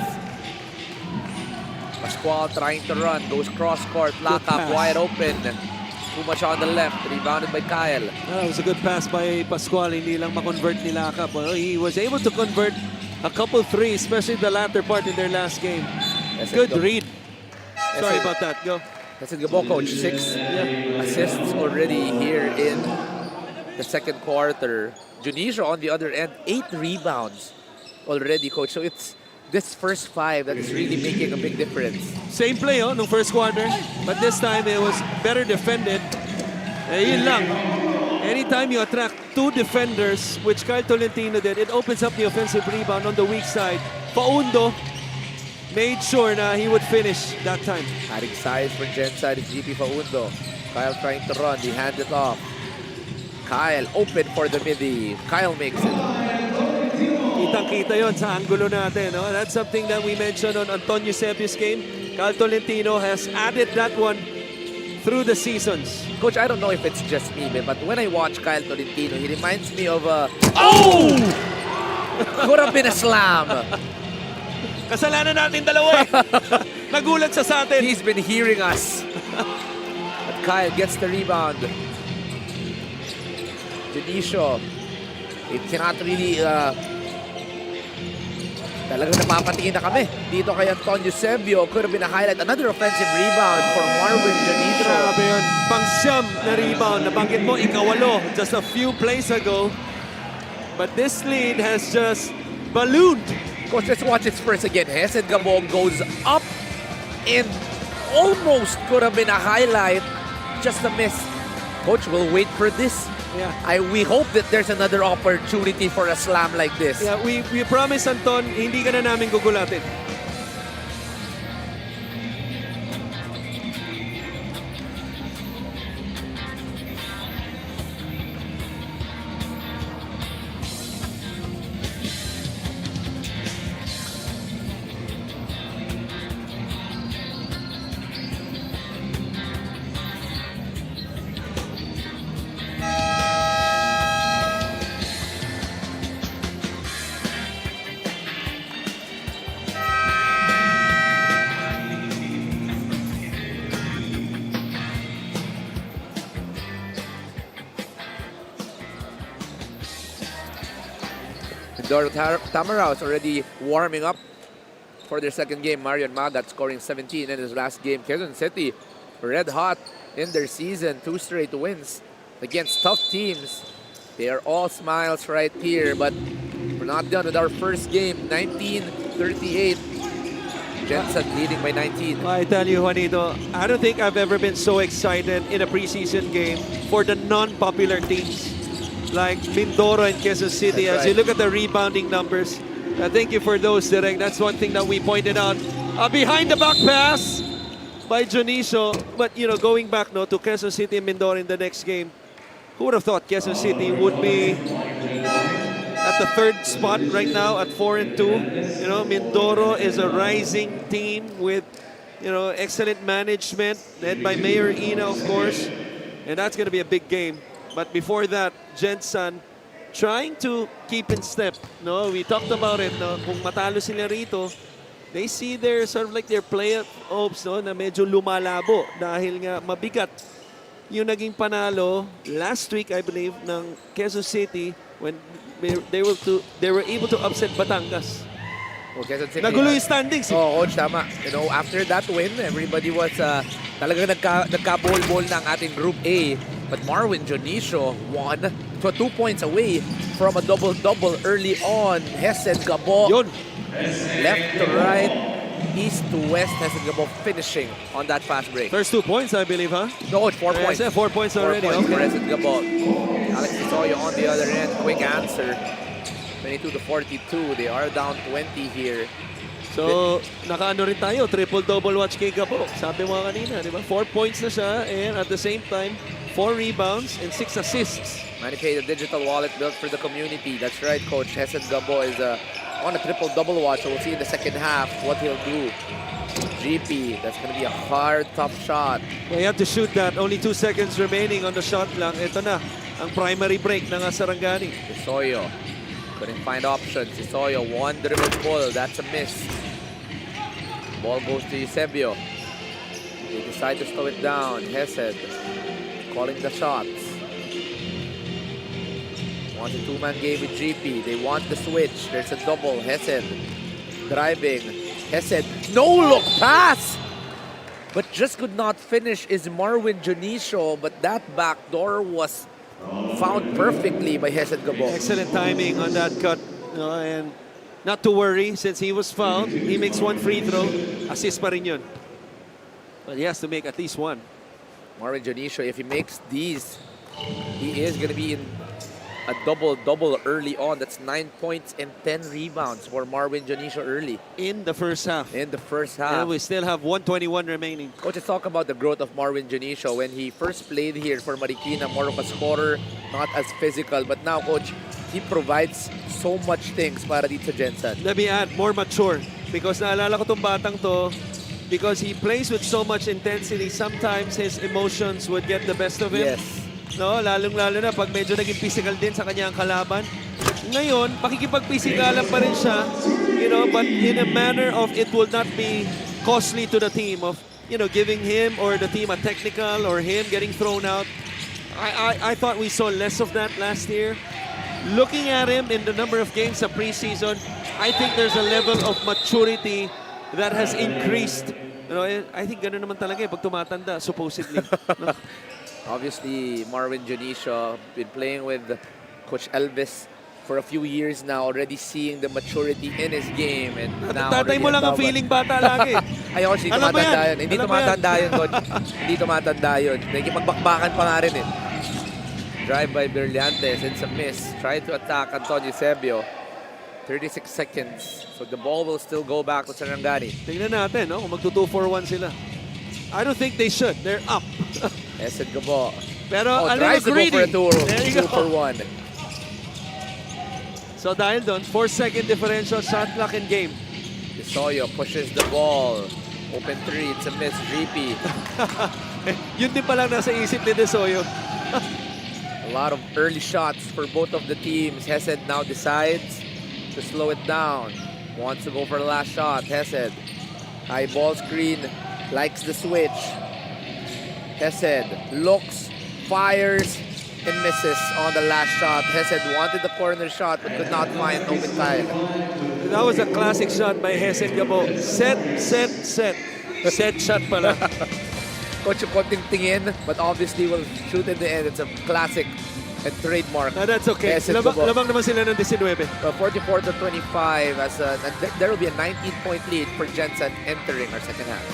Pascual trying to run. Goes cross-court. Lakap wide open. Too much on the left. Rebounded by Kyle. That was a good pass by Pascual. Hindi lang ma-convert ni Lakap. He was able to convert a couple threes, especially the latter part in their last game. Good read. Sorry about that. Go. That's it, Gabo, coach. 6 assists already here in the second quarter. Junisho on the other end, 8 rebounds already, coach. So it's this first 5 that is really making a big difference. Same play, no first quarter. But this time, it was better defended. Yun lang. Anytime you attract 2 defenders, which Kyle Tolentino did, it opens up the offensive rebound on the weak side. Paundo made sure na he would finish that time. Adding size for Gensan is GP Paundo. Kyle trying to run, he hands it off. Kyle open for the midi. Kyle makes it. Kitang-kita yon sa angulo natin. No? That's something that we mentioned on Antonio Eusebio's game. Kyle Tolentino has added that one through the seasons. Coach, I don't know if it's just me, but when I watch Kyle Tolentino, he reminds me of Oh! could have been a slam. Kasalanan natin dalawa eh. Nagulat siya sa atin. He's been hearing us. But Kyle gets the rebound. Junisho, it cannot really talagang napapatingin na kami dito kay Antonio Eusebio. Could have been a highlight. Another offensive rebound for Marvin Junisho. Grabe yun. Pang-siyam na rebound. Nabanggit mo, ikawalo just a few plays ago. But this lead has just ballooned. Coach, let's watch it first again. Hesed Gabong goes up and almost could have been a highlight. Just a miss. Coach, we'll wait for this. Yeah. We hope that there's another opportunity for a slam like this. Yeah, we promise, Anton, hindi ka na namin gugulatin. Doro Tamarao is already warming up for their second game. Marion Magat scoring 17 in his last game. Quezon City red hot in their season. 2 straight wins against tough teams. They are all smiles right here, but we're not done with our first game. 19-38. Jensen leading by 19. I tell you, Juanito, I don't think I've ever been so excited in a preseason game for the non-popular teams like Mindoro and Quezon City. That's As right. you look at the rebounding numbers, thank you for those, Direk. That's one thing that we pointed out. A behind the back pass by Junisho. But, you know, going back to Quezon City and Mindoro in the next game, who would have thought Quezon City would be at the 3rd spot right now at 4-2? You know, Mindoro is a rising team with, you know, excellent management led by Mayor Ina, of course. And that's going to be a big game. But before that, Gensan trying to keep in step. No, we talked about it. No, kung matalo sila rito, they see their sort of like their playoff hopes, no, na medyo lumalabo dahil nga mabigat yung naging panalo last week, I believe, ng Quezon City when they were able to upset Batangas. Oh, Quezon City. Nagulo yung standings. Oh, Coach, tama. You know, after that win, everybody was talagang nagka-ball-ball ng ating Group A. But Marvin Junisho won to 2 points away from a double-double early on. Hesed Gabo. Yun. Left to right, east to west. Hesed Gabo finishing on that fast break. First 2 points, I believe, huh? No, it's 4 Yes, points. 4 points already. 4 points for Okay. Hesed Gabo. Alex Isoyo on the other end. Quick answer. 22-42. They are down 20 here. So, nakaano rin tayo, triple-double watch kay Gabo. Sabi mo kanina, di ba? 4 points na siya and at the same time, 4 rebounds and 6 assists. Manipay, the digital wallet built for the community. That's right, Coach. Hesed Gabo is on a triple-double watch. So we'll see in the second half what he'll do. GP, that's going to be a hard, tough shot. Well, you have to shoot that. Only 2 seconds remaining on the shot lang. Ito na, ang primary break ng Sarangani. Isoyo couldn't find options. Isoyo, 1 dribble pull. That's a miss. Ball goes to Eusebio. They decide to slow it down. Hesed calling the shots. Wants a 2-man game with GP. They want the switch. There's a double. Hesed driving. Hesed, no look pass. but just could not finish is Marwin Jonicio, but that backdoor was found perfectly by Hesed Gabo. Excellent timing on that cut. And not to worry, since he was fouled, he makes one free throw. Assist pa rin yun. But he has to make at least one. Marwin Jonicio, if he makes these, he is going to be in a double-double early on. That's 9 points and 10 rebounds for Marwin Jonicio early. In the first half. In the first half. And we still have 121 remaining. Coach, let's talk about the growth of Marwin Jonicio. When he first played here for Marikina, more of a scorer, not as physical. But now, Coach, he provides so much things para dito sa Gensan. Let me add, more mature. Because naalala ko tong batang to, because he plays with so much intensity, sometimes his emotions would get the best of him. Yes. No, lalong-lalo na pag medyo naging physical din sa kanyang kalaban. Ngayon, pakikipag-pisikalan pa rin siya, but in a manner of it will not be costly to the team of, giving him or the team a technical or him getting thrown out. I thought we saw less of that last year. Looking at him in the number of games sa preseason, I think there's a level of maturity that has increased. I think ganun naman talaga pag tumatanda, supposedly. No? Obviously, Marwin Jonicio been playing with Coach Elvis for a few years now, already seeing the maturity in his game. And now Tatay mo lang ang feeling bata lagi. Ay, hindi Alam mo tumatanda yan. yun. Hindi Alam mo tumatanda yun, Coach. Hindi tumatanda yun. Nakikipagbakbakan pa nga rin eh. Drive by Berliantes. It's a miss. Try to attack Antonio Eusebio. 36 seconds. So the ball will still go back to Sarangani. Tingnan natin, kung magto-2-4-1 sila. I don't think they should. They're up. Esed Gabo. Pero a tries little to go greedy. for a There you 2 for go. 1. So dahil doon, 4-second differential, shot clock in game. Eusebio pushes the ball. Open 3. It's a miss. GP. Yun din palang nasa isip ni Desoyo. A lot of early shots for both of the teams. Hesed now decides to slow it down. Wants to go for the last shot. Hesed. High ball screen. Likes the switch. Hesed looks, fires, and misses on the last shot. Hesed wanted the corner shot but could not find open tile. That was a classic shot by Hesed Gabo. Set. Set shot pala. Coach yung konting tingin, but obviously will shoot in the end. It's a classic and trademark. That's okay. Hesed Gabo. Labang naman sila ng 19. 44 to 25 and there will be a 19-point lead for Jensen entering our second half.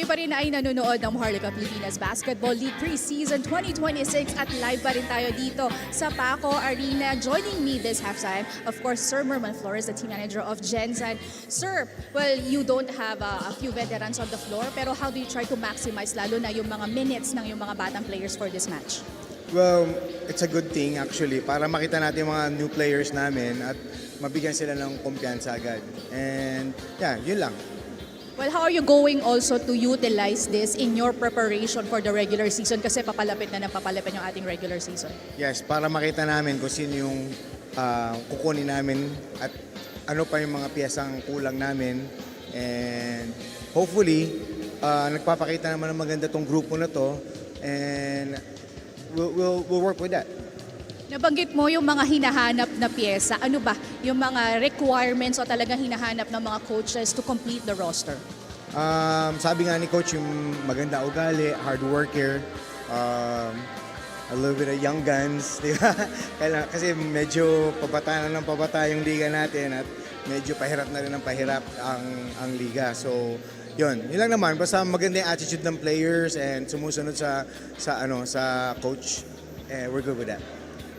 Kayo pa rin ay nanonood ng Maharlika Pilipinas Basketball League Preseason 2026 at live pa rin tayo dito sa Paco Arena. Joining me this halftime, of course, Sir Merman Flores, the team manager of Gensan. Sir, well, you don't have a few veterans on the floor, pero how do you try to maximize lalo na yung mga minutes ng yung mga batang players for this match? Well, it's a good thing actually para makita natin yung mga new players namin at mabigyan sila ng kumpiyansa agad. And yeah, yun lang. Well, how are you going also to utilize this in your preparation for the regular season? Kasi papalapit na papalapit yung ating regular season. Yes, para makita namin kung sino yung kukunin namin at ano pa yung mga piyesang kulang namin. And hopefully, nagpapakita naman ng maganda tong grupo na to. And we'll work with that. Nabanggit mo yung mga hinahanap na pyesa. Ano ba yung mga requirements o talagang hinahanap ng mga coaches to complete the roster? Sabi nga ni Coach, yung maganda ugali, hard worker, a little bit of young guns. Di ba? Kasi medyo pabata na ng pabata yung liga natin at medyo pahirap na rin ang pahirap ang liga. So, yun lang naman. Basta maganda yung attitude ng players and sumusunod sa coach. We're good with that.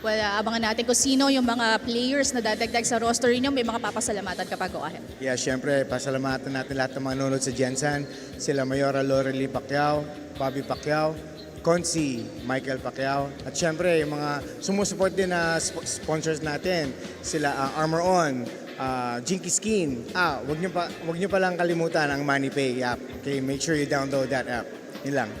Well, abangan natin kung sino yung mga players na dadagdag sa roster niyo. May mga papasalamatan kapag go ahead. Yeah, syempre, pasalamatan natin lahat ng mga nanonood sa Gensan. Sila Mayora Lorelie Pacquiao, Bobby Pacquiao, Consi, Michael Pacquiao. At syempre, yung mga sumusuport din na sponsors natin. Sila Armor On, Jinky Skin. Wag niyo pa lang kalimutan ang MoneyPay app. Okay, make sure you download that app. Yun lang.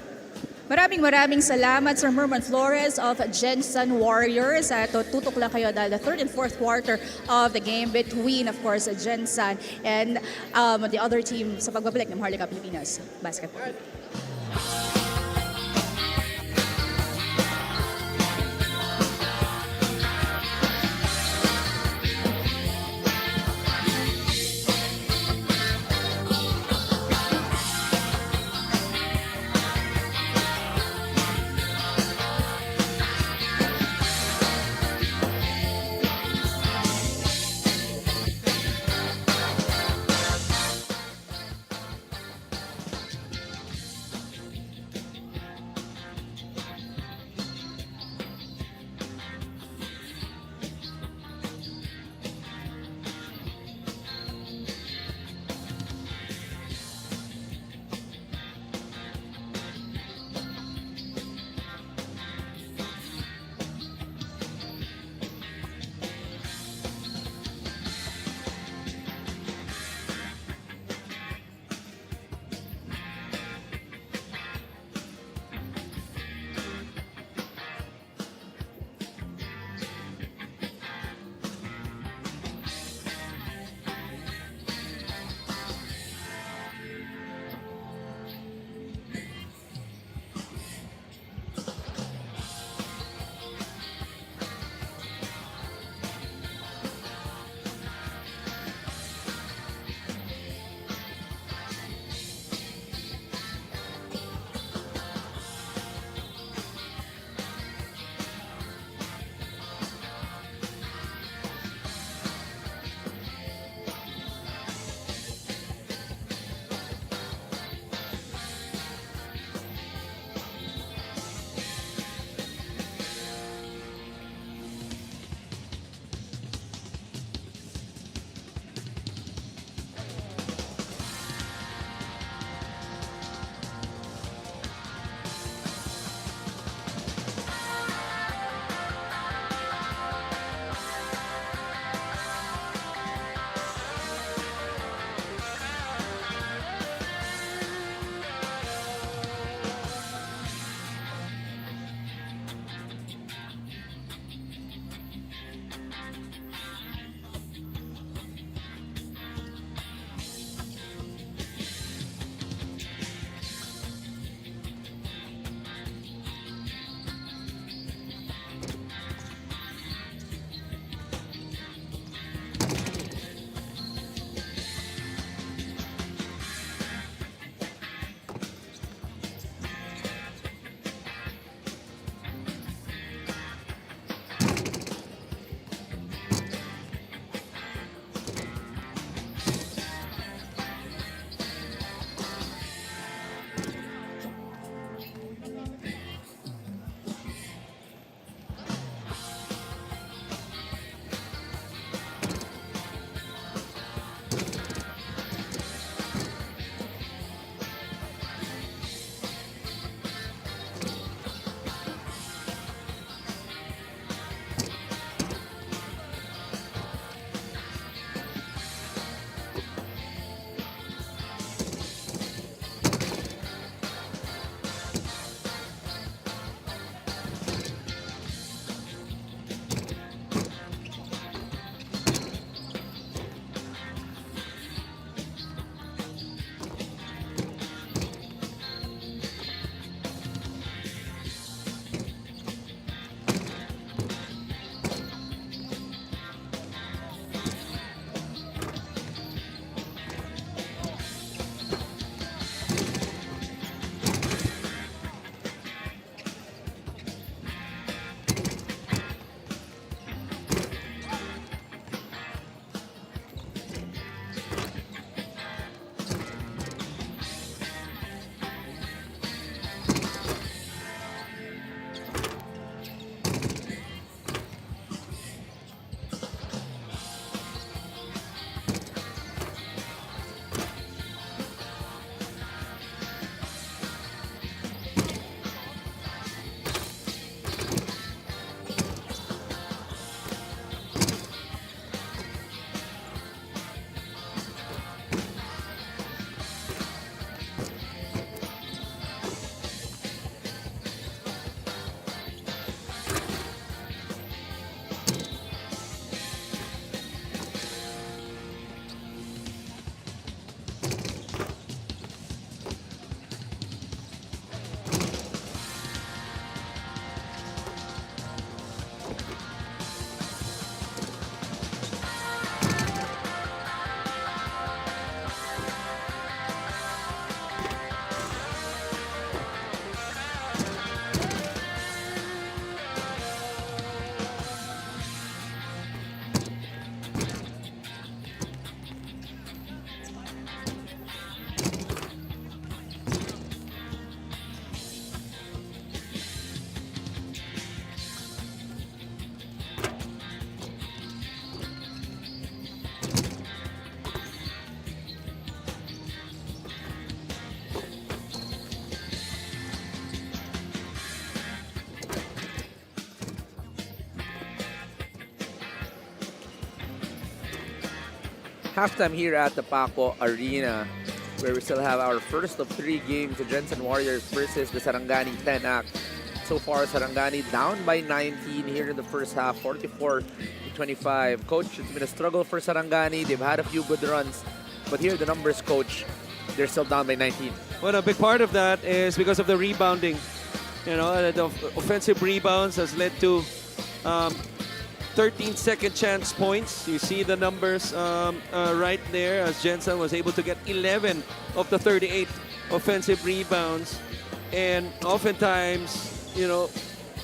Maraming salamat Sir Merman Flores of Gensan Warriors. Tutok lang kayo dahil the third and fourth quarter of the game between, of course, Gensan and the other team sa pagbabalik ng Maharlika Pilipinas Basketball. halftime here at the Paco Arena, where we still have our first of 3 games, the Jensen Warriors versus the Sarangani 10 Act. So far, Sarangani down by 19 here in the first half, 44-25. Coach, it's been a struggle for Sarangani. They've had a few good runs, but here the numbers, Coach, they're still down by 19. Well, a big part of that is because of the rebounding. You know, the offensive rebounds has led to 13 second chance points. You see the numbers right there, as Gensan was able to get 11 of the 38 offensive rebounds. And oftentimes, you know,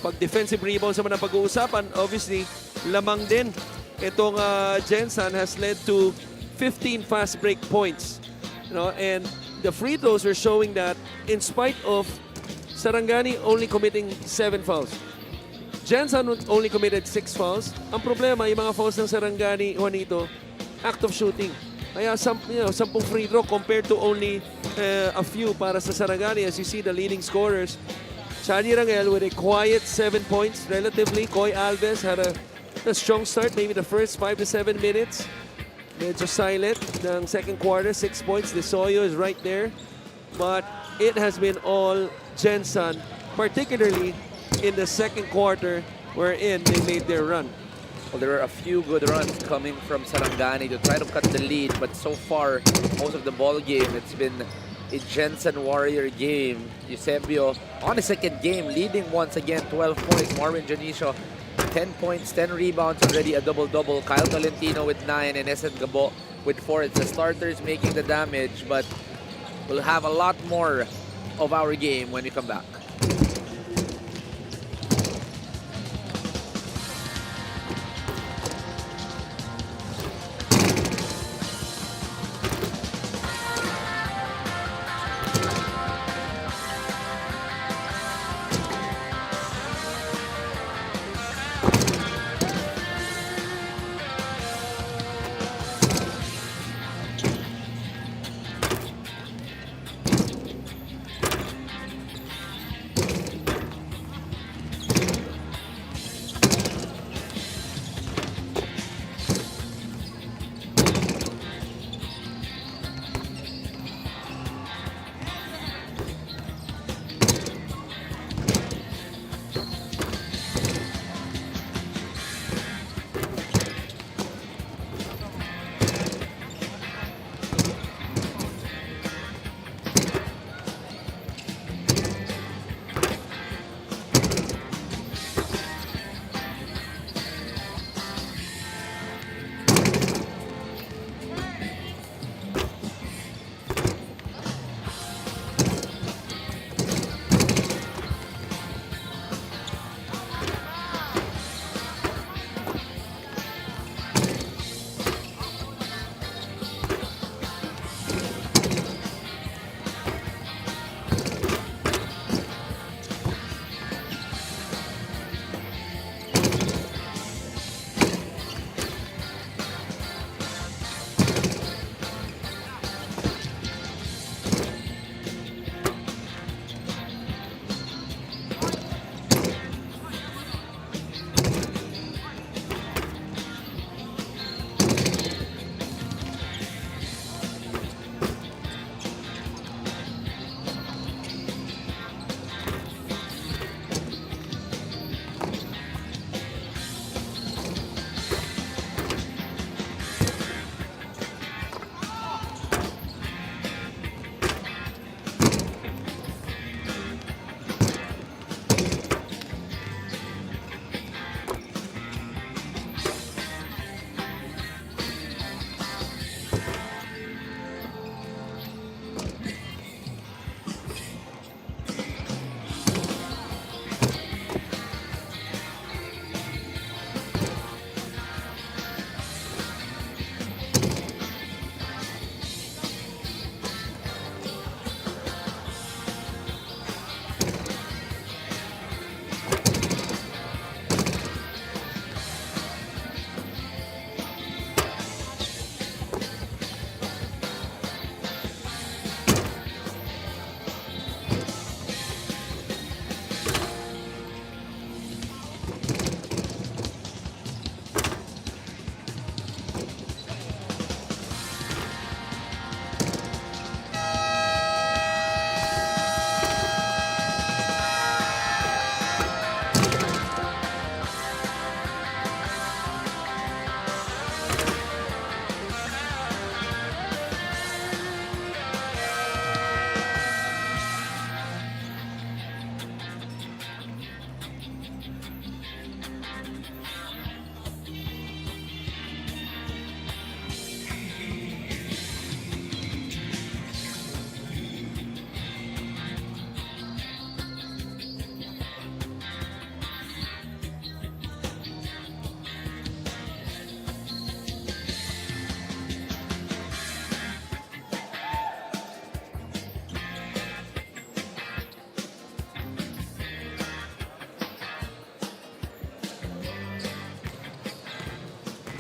pag defensive rebounds naman ang pag-uusapan, obviously, lamang din. Itong Gensan has led to 15 fast break points. You know, and the free throws are showing that in spite of Sarangani only committing 7 fouls, Gensan only committed 6 fouls. Ang problema, yung mga fouls ng Sarangani, Juanito, act of shooting. Kaya 10 free throw compared to only a few para sa Sarangani. As you see, the leading scorers, Chani Rangel with a quiet 7 points relatively. Coy Alves had a strong start, maybe the first 5 to 7 minutes. Medyo silent ng second quarter, 6 points. De Soyo is right there. But it has been all Gensan, particularly in the second quarter, wherein they made their run. Well, there are a few good runs coming from Sarangani to try to cut the lead, but so far, most of the ball game, it's been a Gensan Warrior game. Eusebio on his second game, leading once again, 12 points. Marvin Janicio, 10 points, 10 rebounds, already a double-double. Kyle Tolentino with 9 and Esen Gabo with 4. It's the starters making the damage, but we'll have a lot more of our game when we come back.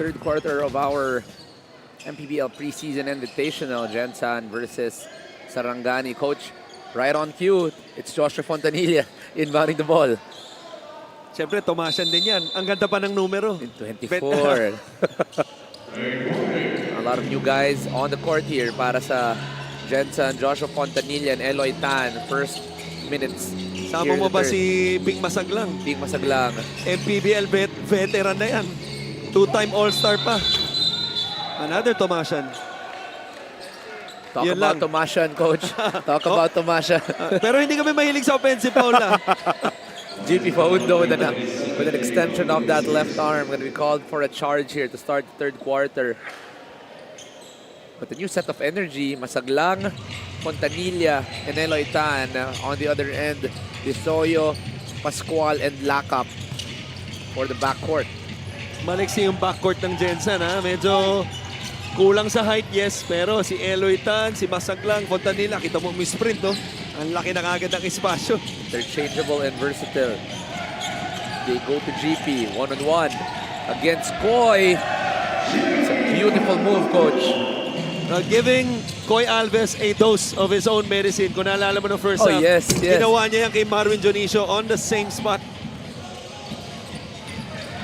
third quarter of our MPBL preseason invitational. Gensan versus Sarangani. Coach, right on cue, it's Joshua Fontanilla inbounding the ball. Siyempre, Tomasan din yan. Ang ganda pa ng numero. In 24. A lot of new guys on the court here para sa Gensan, Joshua Fontanilla, and Eloy Tan. First minutes. Sama mo ba si Ping Masaglang? Ping Masaglang. MPBL veteran na yan. Two-time All-Star pa. Another Tomasan. Talk Yun about lang. Tomasan, Coach. Talk about Tomasan. Pero hindi kami mahilig sa offensive foul na. GP Faundo with an extension of that left arm. Going to be called for a charge here to start the third quarter. But a new set of energy. Masaglang, Fontanilla, and Eloy Tan. On the other end, Eusebio, Pascual, and Lakap for the backcourt. Maliksi yung backcourt ng Jensen, ha? Medyo kulang sa height, yes. Pero si Eloy Tan, si Masaglang, Fontanilla, kita mo may sprint, no? Ang laki na kagad ng espasyo. Interchangeable and versatile. They go to GP, one-on-one against Koy. It's a beautiful move, Coach. Giving Koy Alves a dose of his own medicine. Kung naalala mo ng first half, yes, yes. ginawa niya yan kay Marvin Dionisio on the same spot.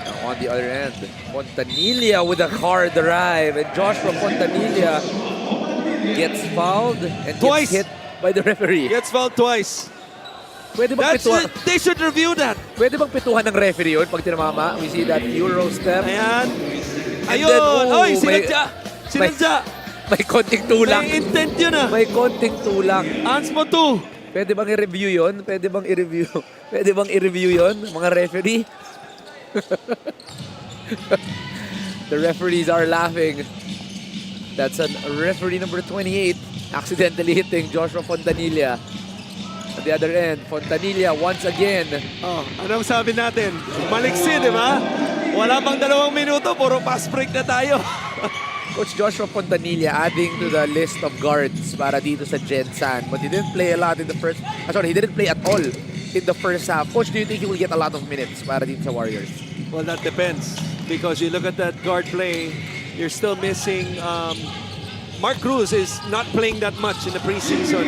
Now on the other end, Fontanilla with a hard drive. And Joshua Fontanilla gets fouled and Twice. gets hit by the referee. Gets fouled twice. Pwede bang pituhan? They should review that. Pwede bang pituhan ng referee yun pag tinamama? We see that Euro step. Ayan. And Ayun. then, oh, Oy, sinadya. Sinadya. May konting tulang. May intent yun, ah. May konting tulang. Hands mo to. Pwede bang i-review yun? Pwede bang i-review? Pwede bang i-review yun, mga referee? The referees are laughing. That's a referee number 28 accidentally hitting Joshua Fontanilla. At the other end, Fontanilla once again. Oh, anong sabi natin? Maliksi, di ba? Wala pang 2 minuto, puro pass break na tayo. Coach Joshua Fontanilla adding to the list of guards para dito sa Gensan. But he didn't play a lot in the first... he didn't play at all in the first half. Coach, do you think he will get a lot of minutes para dito sa Warriors? Well, that depends. Because you look at that guard play, you're still missing... Mark Cruz is not playing that much in the preseason.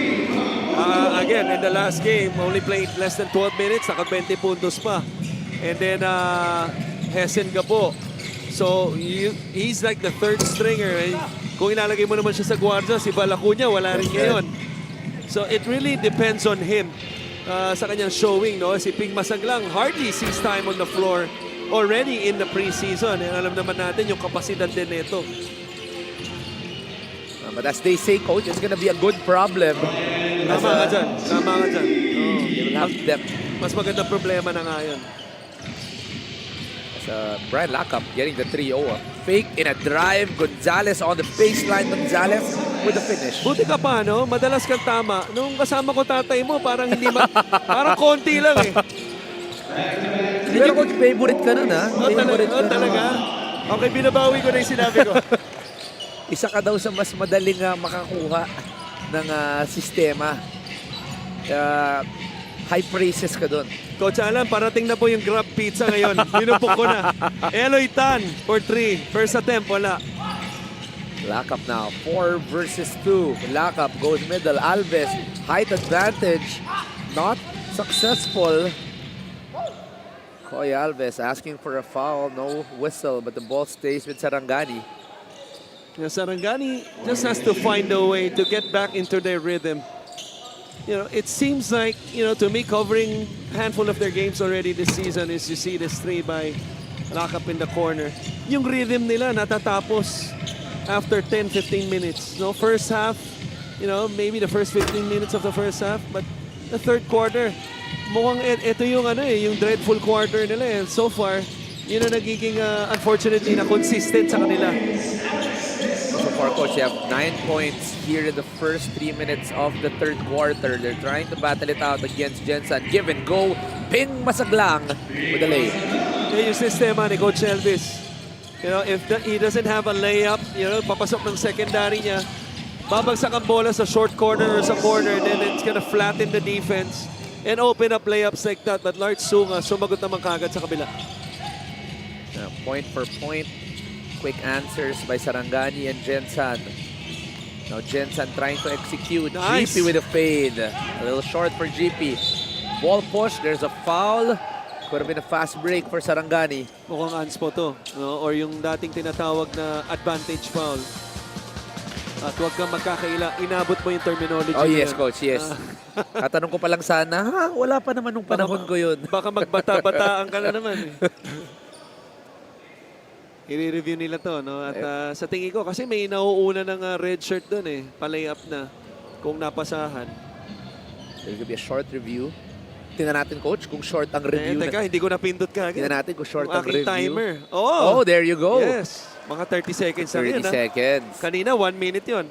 Again, in the last game, only played less than 12 minutes, naka-20 puntos pa. And then, Jensen Gabo. So, he's like the third stringer. Kung ilalagay mo naman siya sa guardia, si Balacuña, wala rin ngayon. So, it really depends on him sa kanyang showing. No? Si Ping Masaglang hardly sees time on the floor already in the preseason. And alam naman natin yung kapasidad din nito. But as they say, Coach, it's gonna be a good problem. Tama ka dyan. Tama ka dyan. Oh. They will have depth. Mas magandang problema na nga yun. Brian Lakap getting the 3-0. Fake in a drive. Gonzalez on the baseline. Gonzalez with the finish. Buti ka pa, no? Madalas kang tama. Nung kasama ko tatay mo, parang hindi parang konti lang eh. Pero Coach, favorite ka nun, ha? Favorite ka nun. Talaga? Okay, binabawi ko na yung sinabi ko. Isa ka daw sa mas madaling makakuha ng sistema. High praises ka doon. Coach Alan, parating na po yung Grab Pizza ngayon. Binupok ko na. Eloy Tan for 3. First attempt, wala. Lakap now. 4 versus 2. Lakap goes middle. Alves, height advantage. Not successful. Koy Alves asking for a foul. No whistle, but the ball stays with Sarangani. Sarangani just has to find a way to get back into their rhythm. You know, it seems like, to me, covering a handful of their games already this season is you see this 3 by Lakap in the corner. Yung rhythm nila natatapos after 10-15 minutes. No, first half, maybe the first 15 minutes of the first half, but the third quarter, mukhang ito yung yung dreadful quarter nila. And so far, yun ang nagiging unfortunately na consistent sa kanila. So far, Coach, you have 9 points here in the first 3 minutes of the third quarter. They're trying to battle it out against Gensan. Give and go. Ping Masaglang with a lay. Yung sistema ni Coach Elvis. If he doesn't have a layup, papasok ng secondary niya, babagsak ang bola sa short corner or sa corner, then it's gonna flatten the defense and open up layups like that. But Lart Sunga, sumagot naman kagad sa kabila. Point for point Quick answers by Sarangani and Gensan. Now Jensen trying to execute. Nice. GP with a fade. A little short for GP. Ball push. There's a foul. Could have been a fast break for Sarangani. Mukhang anspo to. No? Or yung dating tinatawag na advantage foul. At huwag kang magkakaila. Inabot mo yung terminology. Oh na yes, yun. coach. Yes. Katanong ko pa lang sana, wala pa naman nung panahon ko yun. Baka magbata-bataan ka na naman. I-review nila to, no? At sa tingin ko, kasi may nauuna ng red shirt doon eh. Palay up na kung napasahan. There could be a short review. Tingnan natin, coach, kung short ang review. Teka, hindi ko napindot ka agad. Tingnan natin kung short Yung ang aking review. timer. Oh, there you go. Yes. Mga 30 seconds lang 30 yun. seconds. Kanina, 1 minute yun.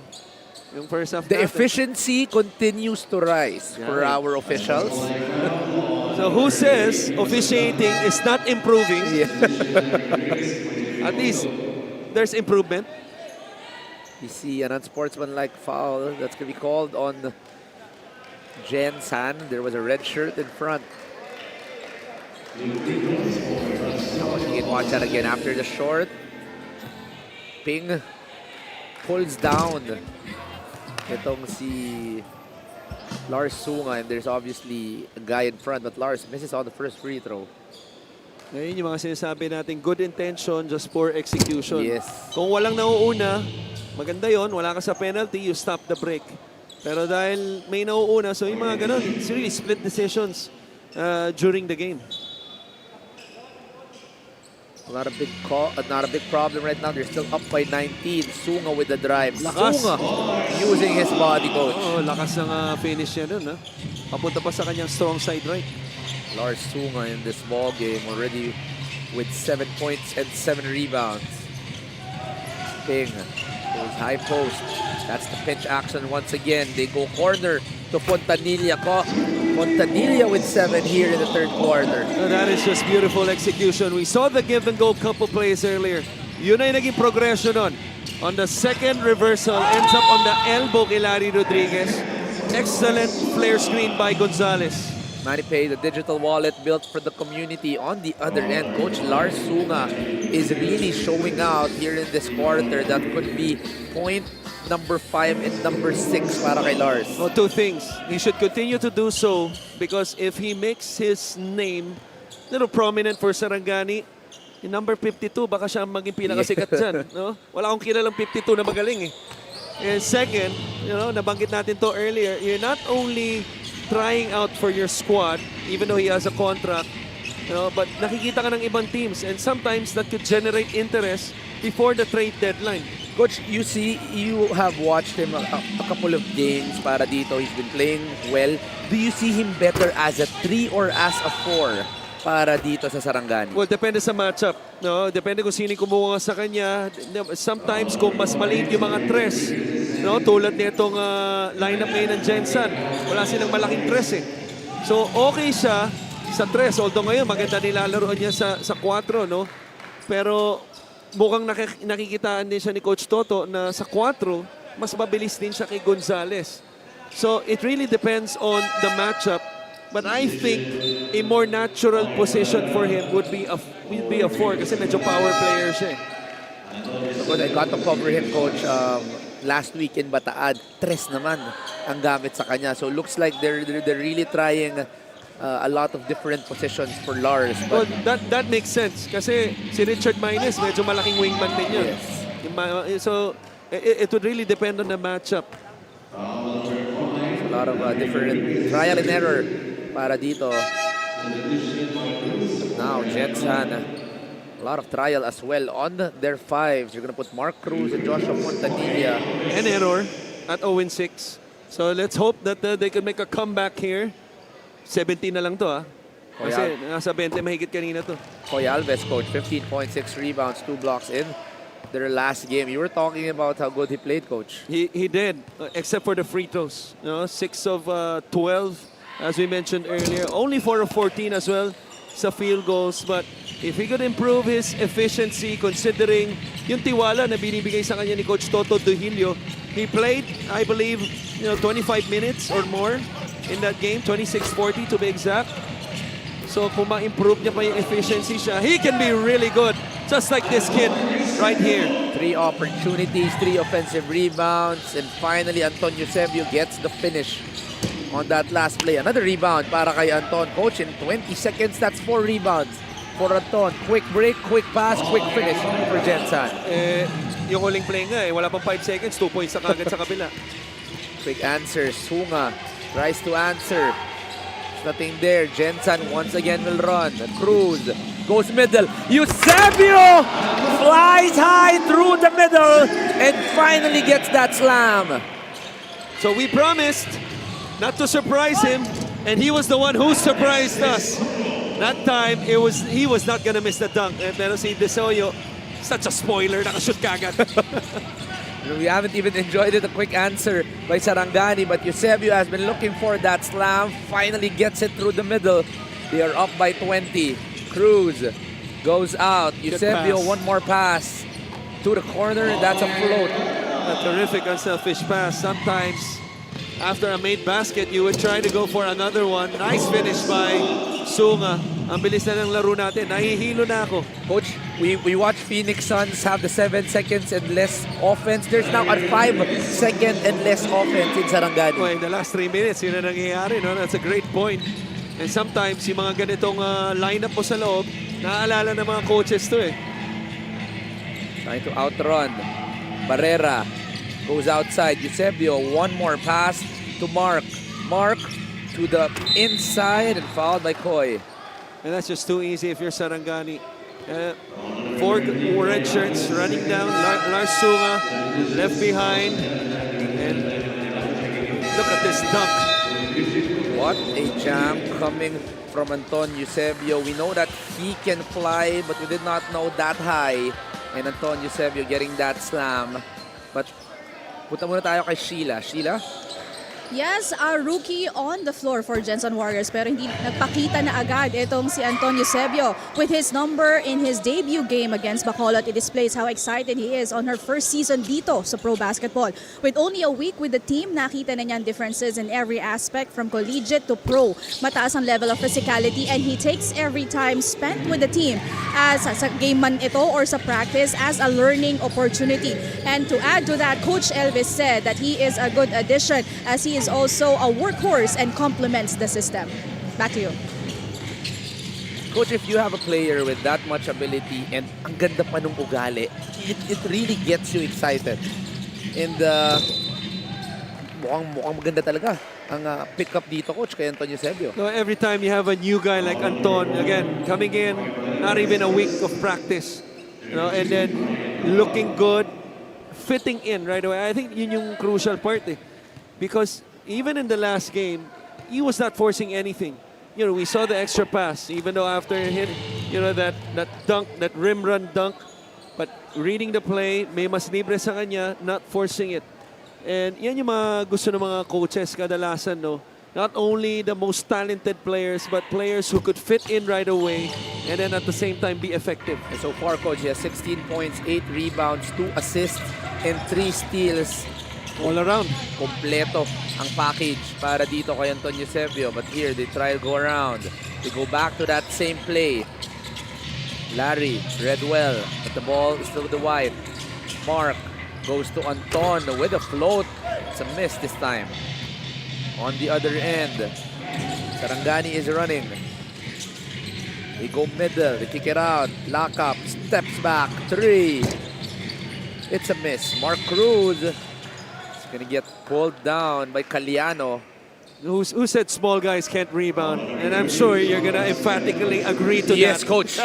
Yung first half The natin. efficiency continues to rise for our officials. So who says officiating is not improving? At least there's improvement. You see an unsportsmanlike foul that's going to be called on Gensan. There was a red shirt in front. Now you can watch that again after the short. Ping pulls down itong si Lars Sunga, and there's obviously a guy in front, but Lars misses on the first free throw. Ngayon yung mga sinasabi natin, good intention, just poor execution. Yes. Kung walang nauuna, maganda yon, wala ka sa penalty, you stop the break. Pero dahil may nauuna, so yung mga ganun, it's really split decisions during the game. Not a big problem right now. They're still up by 19. Sunga with the drive. Lakas. Sunga using his body, coach. Oh, lakas ng finish niya dun. Ha? Papunta pa sa kanyang strong side right. Lars Sunga in this ball game already with 7 points and 7 rebounds. Ping goes high post. That's the pinch action once again. They go corner to Fontanilla. Fontanilla with 7 here in the third quarter. So that is just beautiful execution. We saw the give and go couple plays earlier. Yun ay naging progression on. On the second reversal, ends up on the elbow kay Larry Rodriguez. Excellent flare screen by Gonzalez. ManiPay, the digital wallet built for the community. On the other end, Coach Lars Sunga is really showing out here in this quarter. That could be point number 5 and number 6 para kay Lars. Well, two things. He should continue to do so because if he makes his name a little prominent for Sarangani, yung number 52, baka siya ang maging pinakasikat dyan. No? Wala akong kilalang 52 na magaling eh. And second, nabanggit natin to earlier, you're not only trying out for your squad, even though he has a contract, but nakikita ka ng ibang teams and sometimes that could generate interest before the trade deadline. Coach, you have watched him a couple of games para dito. He's been playing well. Do you see him better as a 3 or as a 4 para dito sa Sarangani? Well, depende sa matchup. No? Depende kung sino kumuha sa kanya. Sometimes kung mas maliit yung mga tres, tulad nitong lineup ngayon ng Gensan, wala silang malaking tres eh. So, okay siya sa tres. Although ngayon, maganda nilalaro niya sa 4, no? Pero mukhang nakikitaan din siya ni Coach Toto na sa 4, mas mabilis din siya kay Gonzalez. So, it really depends on the matchup. But I think a more natural position for him would be a 4 kasi medyo power player siya eh. But I got to cover him, Coach. Last week in Bataan, 3 naman ang gamit sa kanya. So, looks like they're really trying a lot of different positions for Lars. But well, that makes sense kasi si Richard Maines medyo malaking wingman din yun. Yes. So it would really depend on the matchup. There's a lot of different trial and error para dito. Now Gensan, a lot of trial as well on their 5s. You're gonna put Mark Cruz and Joshua Fontanilla. An error at 0-6. So let's hope that they can make a comeback here. 17 na lang to Kasi nasa 20 mahigit kanina to. Koy Alves, Coach, 15.6 rebounds, 2 blocks in their last game. You were talking about how good he played, Coach. He did, except for the free throws. 6 of 12, as we mentioned earlier. Only 4 of 14 as well sa field goals. But if he could improve his efficiency, considering yung tiwala na binibigay sa kanya ni Coach Toto Duhilio, he played, I believe, 25 minutes or more in that game, 26-40 to be exact. So kung ma-improve niya pa yung efficiency siya, he can be really good. Just like this kid. right here. 3 opportunities, 3 offensive rebounds, and finally Anton Eusebio gets the finish on that last play. Another rebound para kay Anton. Coach, in 20 seconds, that's 4 rebounds for Anton. Quick break, quick pass, quick finish for Gensan. Yung huling play nga wala pang 5 seconds, 2 points na kagad sa kabila. Quick answer, Sunga tries to answer. There's nothing there. Gensan once again will run. Cruz goes middle. Eusebio flies high through the middle and finally gets that slam. So we promised not to surprise him, and he was the one who surprised us. That time, he was not gonna miss the dunk. Pero si Desoyo, such a spoiler, nakashoot kagad. We haven't even enjoyed it. A quick answer by Sarangani, but Eusebio has been looking for that slam. Finally gets it through the middle. They are up by 20. Cruz goes out. Eusebio, pass. one more pass to the corner. That's a float. A terrific unselfish pass. Sometimes, after a made basket, you would try to go for another one. Nice finish by Sunga. Ang bilis na ng laro natin. Nahihilo na ako. Coach, we watch Phoenix Suns have the 7 seconds and less offense. There's now a 5 second and less offense in Sarangani. Well, in the last 3 minutes, yun na nangyayari. No? That's a great point. And sometimes, yung mga ganitong lineup po sa loob, naaalala ng mga coaches to eh. Trying to outrun. Barrera goes outside. Eusebio, one more pass to Mark. Mark to the inside and fouled by Koy. And that's just too easy if you're Sarangani. 4 red shirts running down. Lars Sunga left behind. And look at this dunk. What a jam coming from Anton Eusebio. We know that he can fly, but we did not know that high. And Anton Eusebio getting that slam. But punta muna tayo kay Sheila. Sheila? Yes, a rookie on the floor for Gensan Warriors pero hindi nagpakita na agad itong si Anton Eusebio. With his number in his debut game against Bacolod, it displays how excited he is on her first season dito sa pro basketball. With only a week with the team, nakita na niyan differences in every aspect from collegiate to pro. Mataas ang level of physicality and he takes every time spent with the team as sa game man ito or sa practice as a learning opportunity. And to add to that, Coach Elvis said that he is a good addition as he is also a workhorse and complements the system. Back to you. Coach, if you have a player with that much ability and ang ganda pa nung ugali, it really gets you excited. And mukhang maganda talaga ang pick-up dito, Coach, kay Anton Eusebio. So every time you have a new guy like Anton, again, coming in, not even a week of practice, and then looking good, fitting in right away. I think yun yung crucial part eh. Because even in the last game, he was not forcing anything. We saw the extra pass, even though after hit, that dunk, that rim run dunk. But reading the play, may mas libre sa kanya, not forcing it. And yan yung mga gusto ng mga coaches kadalasan, no? Not only the most talented players, but players who could fit in right away and then at the same time be effective. And so far, Coach, he has 16 points, 8 rebounds, 2 assists, and 3 steals. All around. Kompleto ang package para dito kay Anton Eusebio. But here, they try to go around. They go back to that same play. Larry read well, but the ball is still with the wide. Mark goes to Anton with a float. It's a miss this time. On the other end, Sarangani is running. They go middle, they kick it out. Lock up, steps back, 3. It's a miss. Mark Cruz gonna get pulled down by Caliano. Who said small guys can't rebound? And I'm sure you're gonna emphatically agree to Yes, that. Coach.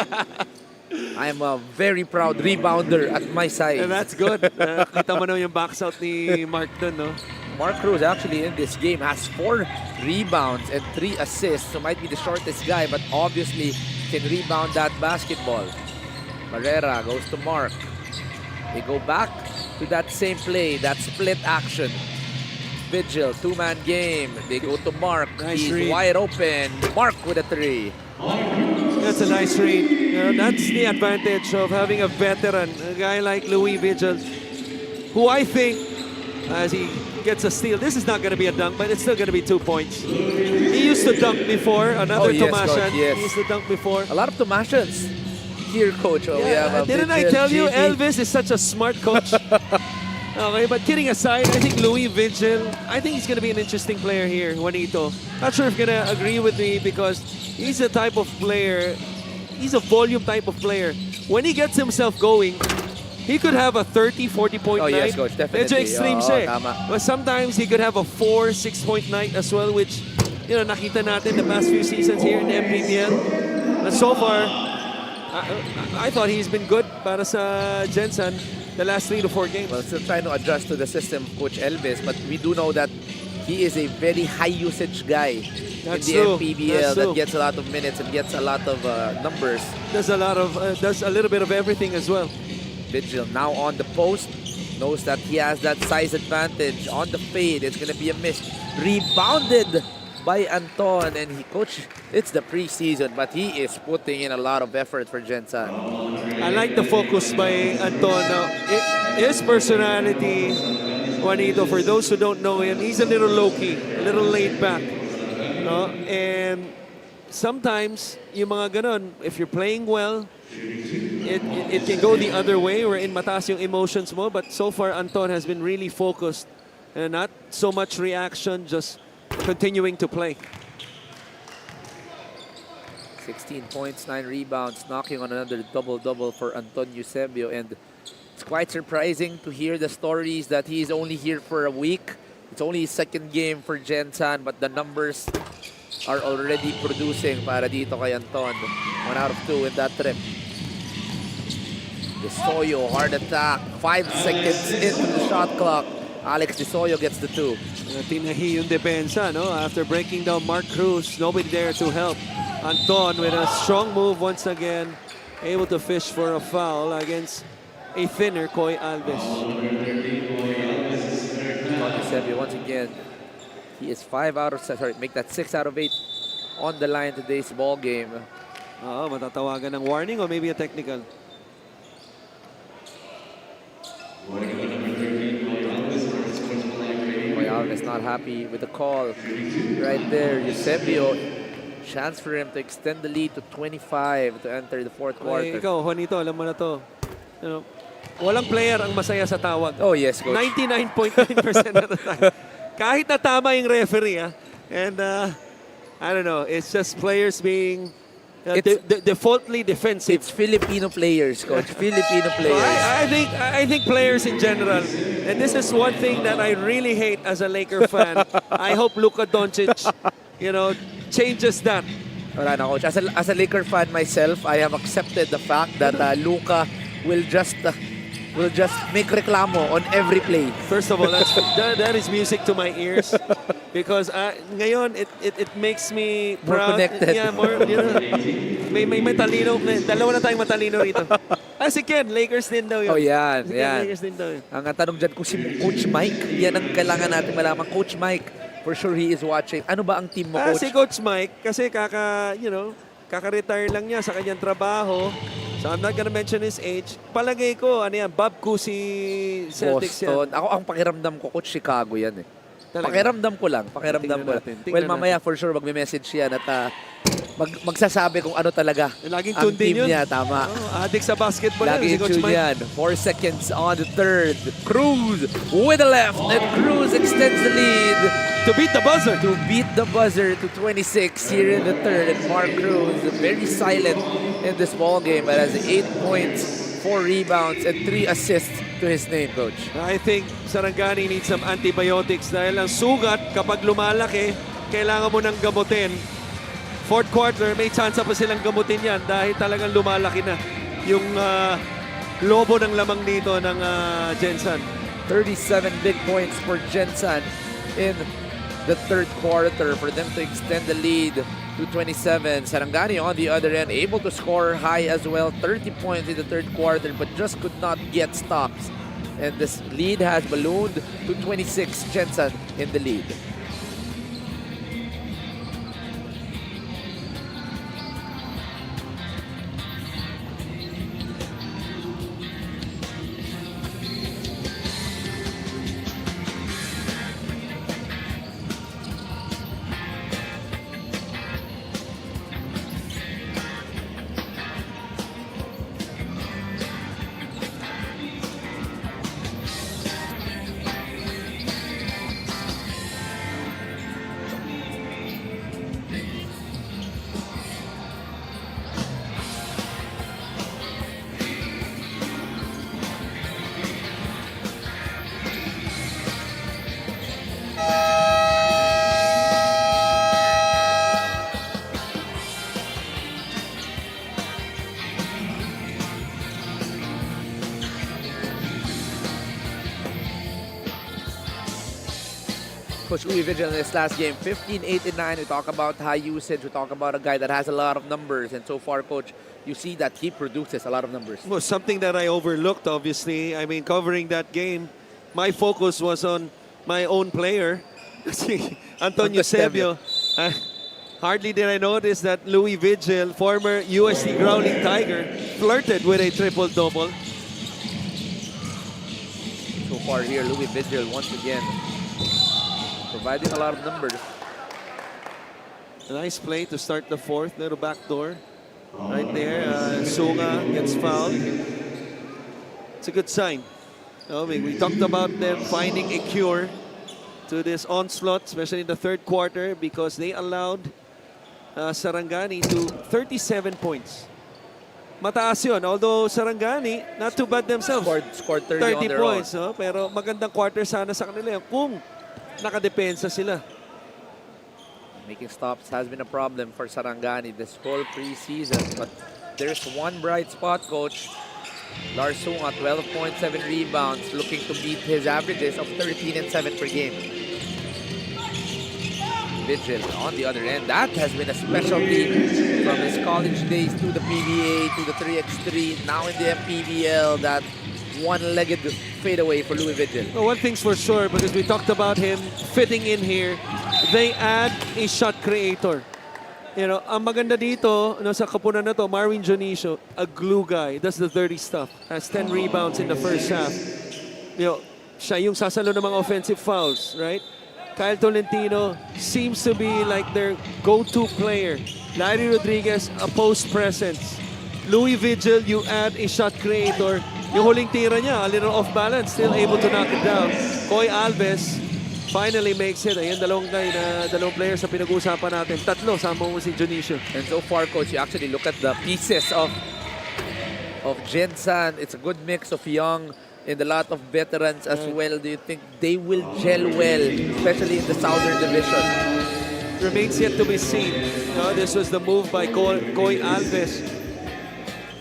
I am a very proud rebounder at my side. And that's good. Kita mo na yung box out ni Mark dun, no? Mark Cruz actually in this game has 4 rebounds and 3 assists. So might be the shortest guy, but obviously can rebound that basketball. Barrera goes to Mark. They go back to that same play, that split action. Vigil, 2-man game. They go to Mark. Nice He's read. wide open. Mark with a 3. That's a nice read. That's the advantage of having a veteran, a guy like Louis Vigil, who I think, as he gets a steal, this is not going to be a dunk, but it's still going to be 2 points. He used to dunk before, another Oh, yes, Tomashan. Coach, yes. He used to dunk before. A lot of Tomashans here, Coach. Oh, we have Didn't I Vigil, tell you, JD. Elvis is such a smart coach? Okay, but kidding aside, I think Louis Vigil, I think he's going to be an interesting player here, Juanito. Not sure if you're going to agree with me because he's a type of player, he's a volume type of player. When he gets himself going, he could have a 30, 40-point Oh, night. yes, Coach, definitely. Medyo extreme Oo, siya eh. tama. But sometimes he could have a 4, 6-point night as well, which, you know, nakita natin the past few seasons here in the MPBL. But so far, I thought he's been good para sa Gensan the last 3 to 4 games. Well, still trying to adjust to the system, Coach Elvis, but we do know that he is a very high usage guy That's in the true. MPBL That's that true. gets a lot of minutes and gets a lot of numbers. Does a little bit of everything as well. Vigil now on the post, knows that he has that size advantage on the fade. It's going to be a miss. Rebounded by Anton, and Coach, it's the preseason, but he is putting in a lot of effort for Gensan. I like the focus by Anton. Now, his personality, Juanito, for those who don't know him, he's a little low-key, a little laid back. No? And sometimes, yung mga ganon, if you're playing well, it can go the other way, wherein mataas yung emotions mo. But so far, Anton has been really focused. And not so much reaction, just continuing to play. 16 points, 9 rebounds, knocking on another double-double for Anton Eusebio. And it's quite surprising to hear the stories that he's only here for a week. It's only his second game for Gensan, but the numbers are already producing para dito kay Anton. 1 out of 2 in that trip. Desoyo, hard attack. 5 seconds into the shot clock. Alex Desoyo gets the 2. Tinahi yung depensa, no? After breaking down Mark Cruz, nobody there to help. Anton with a strong move once again, able to fish for a foul against a thinner Coy Alves. Eusebio once again, he is 5 out of 6. Sorry, make that 6 out of 8 on the line today's ball game. Matatawagan ng warning or maybe a technical. Coy Alves not happy with the call right there. Eusebio, chance for him to extend the lead to 25 to enter the fourth quarter. Ikaw, Juanito, alam mo na to. You know, walang player ang masaya sa tawag. Oh yes, Coach. 99.9% of the time. Kahit na tama yung referee, and I don't know, it's just players being defaultly defensive. It's Filipino players, Coach. Filipino players. I think players in general, and this is one thing that I really hate as a Laker fan. I hope Luka Doncic, you know, changes that. Wala na, Coach. As a Laker fan myself, I have accepted the fact that Luka will just make reklamo on every play. First of all, that is music to my ears because ngayon it makes me More proud. connected. Yeah, more, you know, may talino. Dalawa na tayong matalino rito. Si Ken, Lakers din daw yun. Oh, yan. Si Ken, Yan. Lakers din daw yun. Ang tanong dyan kung si Coach Mike, yan ang kailangan natin malaman. Coach Mike, for sure he is watching. Ano ba ang team mo, Coach? Si Coach Mike, kasi kaka-retire lang niya sa kanyang trabaho. So I'm not gonna mention his age. Palagay ko, Bob Cousy Celtics Boston. yan. Ako, ang pakiramdam ko, Coach, Chicago yan eh. Talaga? Pakiramdam ko lang. Tingnan natin. Well, mamaya for sure magme-message yan at magsasabi kung ano talaga Laging ang tune din team yun. niya. Tama. Addict sa basketball yan, Lagi si Coach tune Mike. yan. 4 seconds on the third. Cruz with the left. And Cruz extends the lead. To beat the buzzer. To beat the buzzer to 26 here in the third. And Mark Cruz very silent in this ball game, but has 8 points, 4 rebounds, and 3 assists to his name, Coach. I think Sarangani needs some antibiotics dahil ang sugat kapag lumalaki, kailangan mo nang gamutin. Fourth quarter, may chance pa silang gamutin yan dahil talagang lumalaki na yung lobo ng lamang dito ng Gensan. 37 big points for Jensen in the third quarter for them to extend the lead to 27. Sarangani on the other end, able to score high as well. 30 points in the third quarter, but just could not get stops. And this lead has ballooned to 26. Jensen in the lead. Coach Louis Vigil in this last game, 15, 8, and 9. We talk about high usage. We talk about a guy that has a lot of numbers. And so far, Coach, you see that he produces a lot of numbers. Well, something that I overlooked, obviously. I mean, covering that game, my focus was on my own player, Antonio Eusebio. Hardly did I notice that Louis Vigil, former USD Growling Tiger, flirted with a triple-double. So far here, Louis Vigil once again providing a lot of numbers. A nice play to start the fourth, little backdoor. Right there, Sunga gets fouled. It's a good sign. We talked about them finding a cure to this onslaught, especially in the third quarter, because they allowed Sarangani to 37 points. Mataas yun. Although Sarangani, not too bad themselves. Scored 30 on their points. own. Pero magandang quarter sana sa kanila kung nakadepensa sila. Making stops has been a problem for Sarangani this whole preseason. But there's one bright spot, Coach. Lars Sunga, 12.7 rebounds, looking to beat his averages of 13 and 7 per game. Vigil on the other end. That has been a specialty from his college days to the PBA, to the 3x3, now in the MPBL, that one-legged fadeaway for Louis Vigil. Well, one thing's for sure, because we talked about him fitting in here, they add a shot creator. You know, ang maganda dito sa kapunan na to, Marvin Dionisio, a glue guy, does the dirty stuff. Has 10 rebounds in the first half. You know, siya yung sasalo ng mga offensive fouls, right? Kyle Tolentino seems to be like their go-to player. Larry Rodriguez, a post presence. Louis Vigil, you add a shot creator. Yung huling tira niya, a little off balance, still able to knock it down. Coy Alves finally makes it. Ayan, dalawang players sa pinag-uusapan natin. Tatlo, sama mo si Dionisio. And so far, Coach, you actually look at the pieces of Gensan. It's a good mix of young and a lot of veterans as well. Do you think they will gel well, especially in the Southern Division? Remains yet to be seen. This was the move by Coy Alves,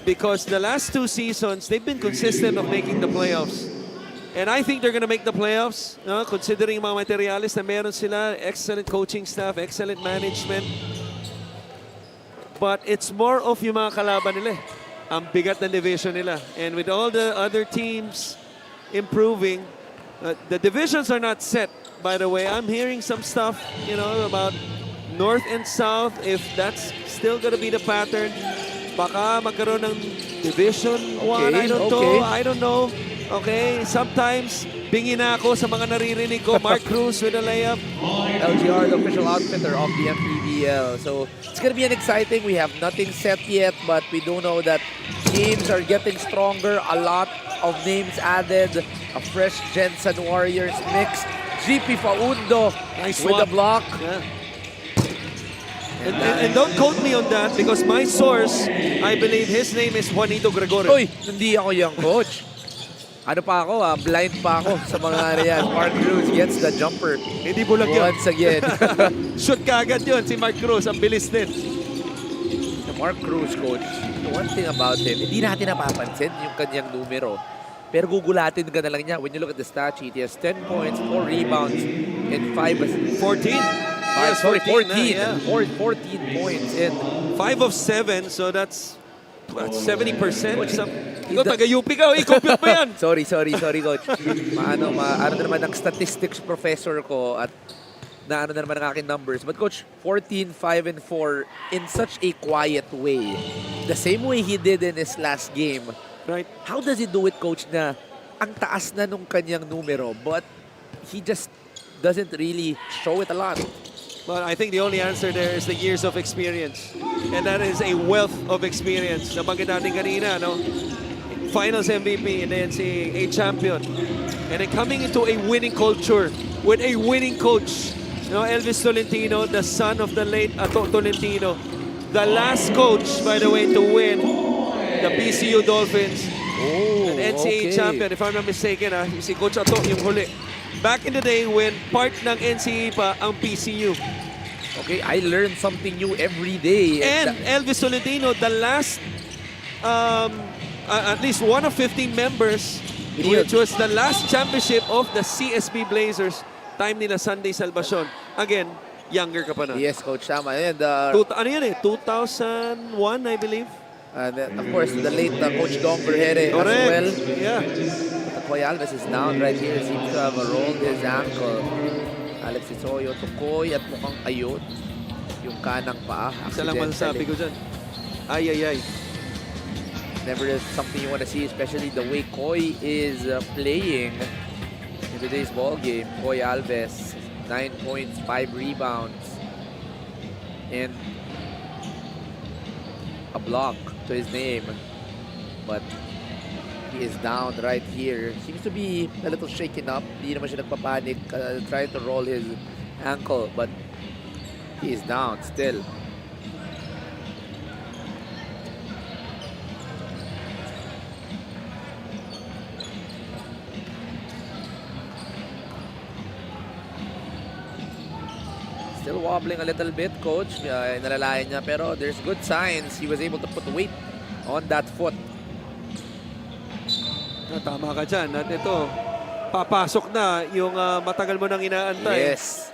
because the last two seasons, they've been consistent of making the playoffs. And I think they're going to make the playoffs, considering mga materialis na meron sila, excellent coaching staff, excellent management. But it's more of yung mga kalaban nila. Ang bigat ng division nila. And with all the other teams improving, the divisions are not set, by the way. I'm hearing some stuff, about North and South. If that's still going to be the pattern, baka magkaroon ng Division 1. I don't know. Okay, sometimes bingi na ako sa mga naririnig ko. Mark Cruz with a layup. LGR, the official outfitter of the MPBL. So it's going to be an exciting. We have nothing set yet, but we do know that games are getting stronger. A lot of names added. A fresh Jensen Warriors mix. GP Faundo with the block. Yeah. And don't quote me on that, because my source, I believe his name is Juanito Gregorio. Uy, hindi ako yung coach. Ano pa ako, blind pa ako sa mga areas. Mark Cruz gets the jumper. Hindi bulag yun. Once again. Shoot kaagad yun si Mark Cruz. Ang bilis din. Mark Cruz, coach, one thing about him, hindi natin napapansin yung kanyang numero. Pero gugulatin ka na lang niya. When you look at the stat sheet, he has 10 points, 4 rebounds, and 5... 14? Yes, 14. Yeah. 14 points. And 5 of 7, so that's 70%. Ikaw, taga-UP ka. I-compute mo yan. Sorry, coach. Ano na naman ang statistics professor ko at na ano na naman ang aking numbers. But coach, 14, 5, and 4 in such a quiet way. The same way he did in his last game. Right. How does he do it, coach, na ang taas na nung kanyang numero, but he just doesn't really show it a lot? Well, I think the only answer there is the years of experience. And that is a wealth of experience. Nabanggit natin kanina, no? Finals MVP and then a champion. And then coming into a winning culture with a winning coach. Elvis Tolentino, the son of the late Ato Tolentino. The last coach, by the way, to win the PCU Dolphins. An NCAA champion, if I'm not mistaken, si Coach Ato yung huli. Back in the day when part ng NCAA pa ang PCU. Okay, I learn something new every day. And Elvis Tolentino, the last, at least one of 15 members, which was the last championship of the CSB Blazers, time nila Sunday Salvacion. Again, younger ka pa na. Yes, Coach, tama. And, Ano yan eh? 2001, I believe? and then, of course, the late Coach Dom Vergere as well. Yeah. Koy Alves is down right here. Seems to have rolled his ankle. Alex Isoyo to Koy at mukhang ayun. Yung kanang paa. Isa lang masasabi ko dyan. Ay. Never is something you want to see, especially the way Koy is playing in today's ball game. Koy Alves, 9 points, 5 rebounds, and a block to his name. But he is down right here. Seems to be a little shaken up. Hindi naman siya nagpapanik, trying to roll his ankle, but he is down still. Still wobbling a little bit, Coach. Nalalayan niya, pero there's good signs. He was able to put weight on that foot. Tama ka dyan. At ito, papasok na yung matagal mo nang inaantay. Yes.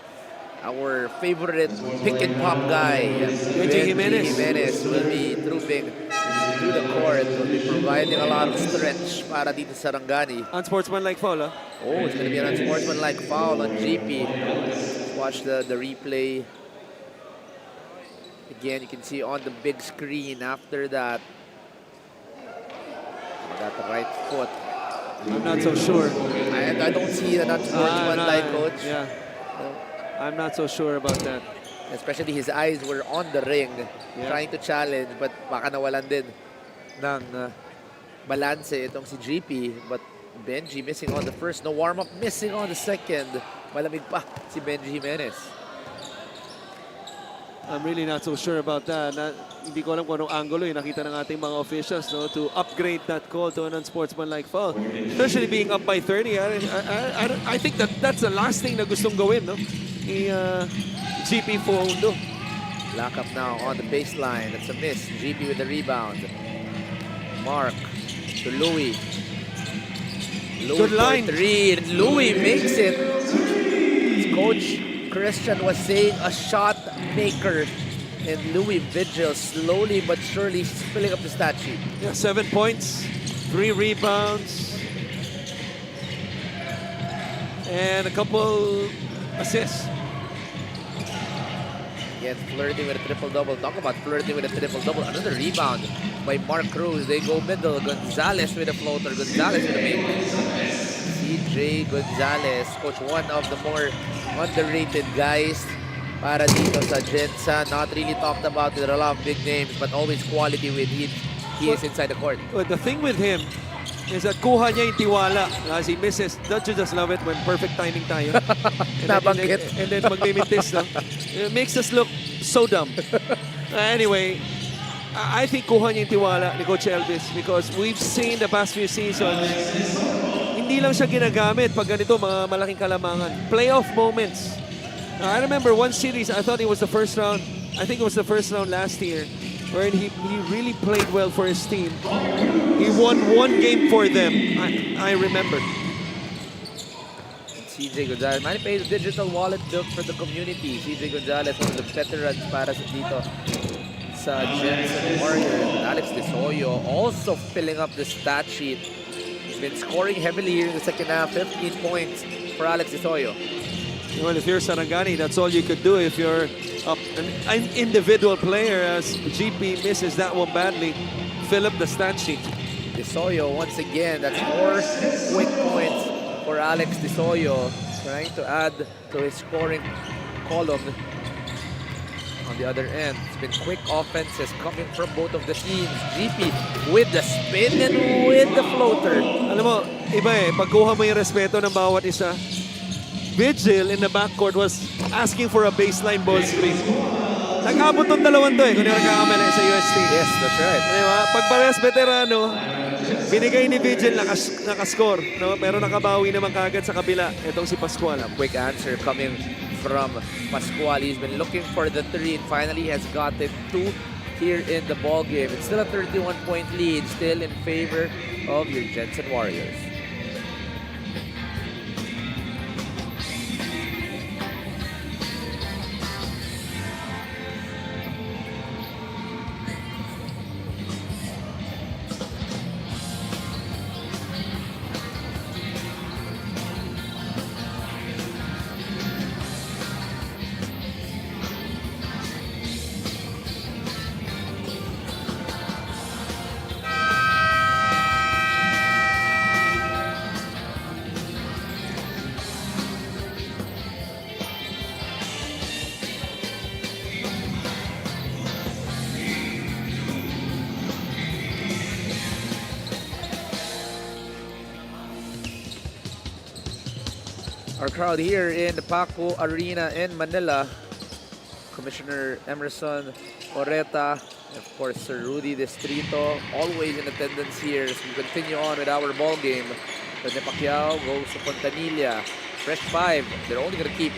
Our favorite pick and pop guy, Benji Jimenez, will be trooping to the court. Will be providing a lot of stretch para dito sa Sarangani. Unsportsmanlike foul, Oh, it's going to be an unsportsmanlike foul on GP. Watch the replay. Again, you can see on the big screen after that. Got the right foot. I'm not so sure. I don't see an unsportsmanlike, Coach. Yeah. I'm not so sure about that. Especially his eyes were on the ring, Yeah. trying to challenge, but baka nawalan din ng balance itong si GP. But Benji missing on the first, no warm-up, missing on the second. Malamig pa si Benji Jimenez. I'm really not so sure about that. Hindi ko alam kung anong angulo yung nakita ng ating mga officials, no, to upgrade that call to an unsportsmanlike foul. Especially being up by 30. I think that's the last thing na gustong gawin, no? GP Fondo. Lock up now on the baseline. That's a miss. GP with the rebound. Mark to Louis. Good line. For 3. And Louis makes it. Coach Christian was saying a shot maker. And Louis Vigil slowly but surely filling up the stat sheet. Yeah, 7 points, 3 rebounds, and a couple assists. Again, flirting with a triple-double. Talk about flirting with a triple-double. Another rebound by Mark Cruz. They go middle. Gonzalez with a floater. Gonzalez with a make. CJ Gonzalez, Coach, one of the more underrated guys para dito sa Gensan. Not really talked about with a lot of big names, but always quality with him. He is inside the court. But the thing with him is that kuha niya yung tiwala as he misses. Don't you just love it when perfect timing tayo? Nabanggit. And then magmimintis lang. It makes us look so dumb. Anyway, I think kuha niya yung tiwala ni Coach Elvis because we've seen the past few seasons, hindi lang siya ginagamit pag ganito mga malaking kalamangan. Playoff moments. I remember one series, I thought it was the first round. I think it was the first round last year where he really played well for his team. He won one game for them, I remember. CJ Gonzalez. MoneyPay is a digital wallet built for the community. CJ Gonzalez, one of the veterans para sa dito sa Jensen Warriors. Alex Desoyo also filling up the stat sheet. He's been scoring heavily here in the second half. 15 points for Alex Desoyo. Well, if you're Sarangani, that's all you could do if you're an individual player, as GP misses that one badly. Fill up the stat sheet. Desoyo once again. That's 4 quick points for Alex Desoyo, trying to add to his scoring column. On the other end, it's been quick offenses coming from both of the teams. GP with the spin and with the floater. Alam mo, iba eh, pagkuha mo yung respeto ng bawat isa. Vigil in the backcourt was asking for a baseline ball screen. Nag-abot ng dalawang to eh, kung yung nagkakamali sa UST. Yes, that's right. Diba? Pag parehas veterano, binigay ni Vigil nakascore, no? Pero nakabawi naman kagad sa kabila. Itong si Pascual. A quick answer coming from Pascual. He's been looking for the 3 and finally has gotten 2 here in the ball game. It's still a 31-point lead, still in favor of your Jensen Warriors. Our crowd here in the Paco Arena in Manila. Commissioner Emerson Oreta, of course Sir Rudy Distrito, always in attendance here as we continue on with our ball game. Rene Pacquiao goes to Fontanilla. Fresh 5. They're only going to keep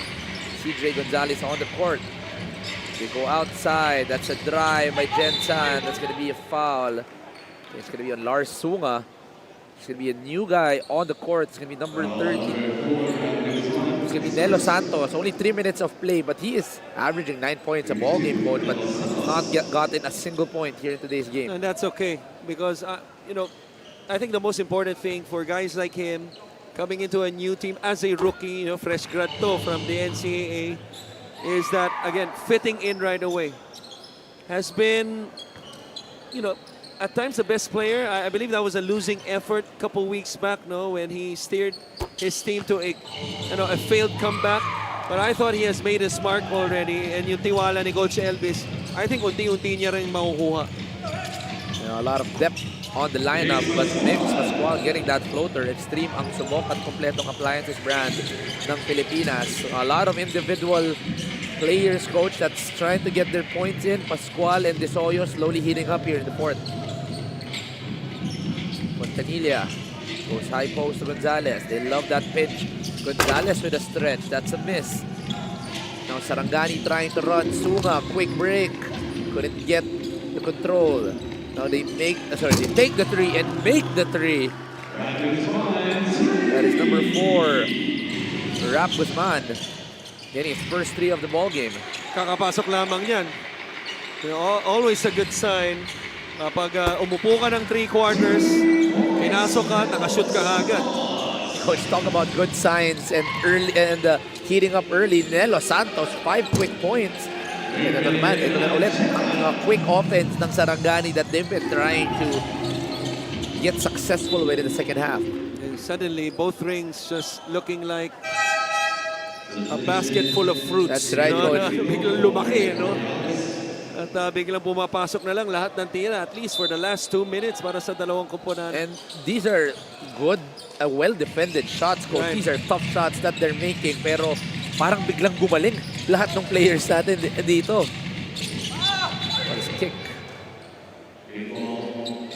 CJ Gonzalez on the court. They go outside. That's a drive by Gensan. That's going to be a foul. It's going to be on Lars Sunga. It's going to be a new guy on the court. It's going to be number 30. It's going to be Nelo Santos. Only 3 minutes of play, but he is averaging 9 points a ball game mode, but not gotten a single point here in today's game. And that's okay because, you know, I think the most important thing for guys like him coming into a new team as a rookie, you know, fresh grad to from the NCAA, is that, again, fitting in right away. Has been, you know, at times the best player. I believe that was a losing effort a couple weeks back, no, when he steered his team to a, you know, a failed comeback. But I thought he has made his mark already, and yung tiwala ni Coach Elvis, I think unti-unti niya rin makukuha. You know, a lot of depth on the lineup, but Mims Pascual getting that floater. Extreme ang subok at kompletong appliances brand ng Pilipinas. A lot of individual players, Coach, that's trying to get their points in. Pascual and Desoyo slowly heating up here in the fourth. Fontanilla goes high post to Gonzalez. They love that pitch. Gonzalez with a stretch. That's a miss. Now Sarangani trying to run. Sunga, quick break. Couldn't get the control. Now they make, they take the three and make the three. That is number 4. Rap Guzman getting his first 3 of the ball game. Kakapasok lamang yan. You know, always a good sign. Kapag umupo ka ng 3 quarters, pinasok ka, nakashoot ka agad. Coach, talk about good signs and early and heating up early. Nelo Santos, 5 quick points. And ito naman, ito na ulit ang quick offense ng Sarangani that they've been trying to get successful with in the second half. And suddenly, both rings just looking like a basket full of fruits. That's right, Coach. Biglang lumaki, no? At biglang pumapasok na lang lahat ng tira, at least for the last 2 minutes para sa dalawang komponan. And these are good, well-defended shots, Coach. Right. These are tough shots that they're making, pero parang biglang gumaling lahat ng players natin dito. What is kick?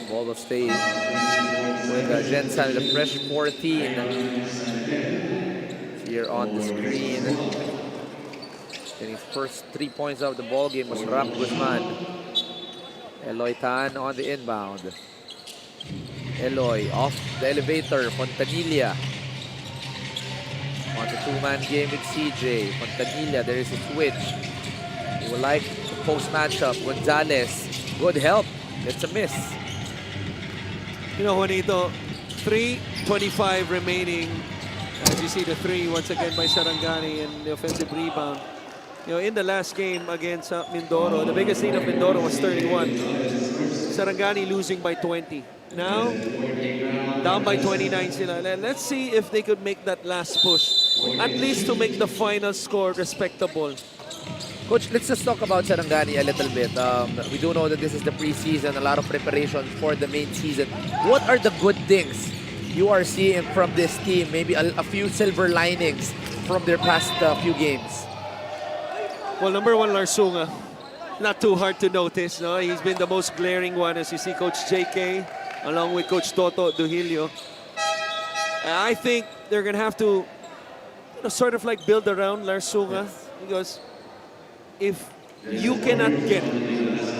Ball will stay with Gensan, the fresh 14 here on the screen. And his first 3 points of the ball game was Rap Guzman. Eloy Tan on the inbound. Eloy off the elevator. Fontanilla on the 2-man game with CJ. Fontanilla, there is a switch. He will like the post matchup. Gonzalez, good help. It's a miss. You know, Juanito, 3:25 remaining. As you see the 3 once again by Sarangani and the offensive rebound. You know, in the last game against Mindoro, the biggest lead of Mindoro was 31. Sarangani losing by 20. Now, down by 29 sila. Let's see if they could make that last push. At least to make the final score respectable. Coach, let's just talk about Sarangani a little bit. We do know that this is the preseason, a lot of preparation for the main season. What are the good things you are seeing from this team? Maybe a few silver linings from their past few games. Well, number 1, Lars Sunga. Not too hard to notice, no? He's been the most glaring one, as you see Coach JK, along with Coach Toto Duhilio. I think they're going to have to, you know, sort of like build around Lars Sunga. Yes. Because if you cannot get,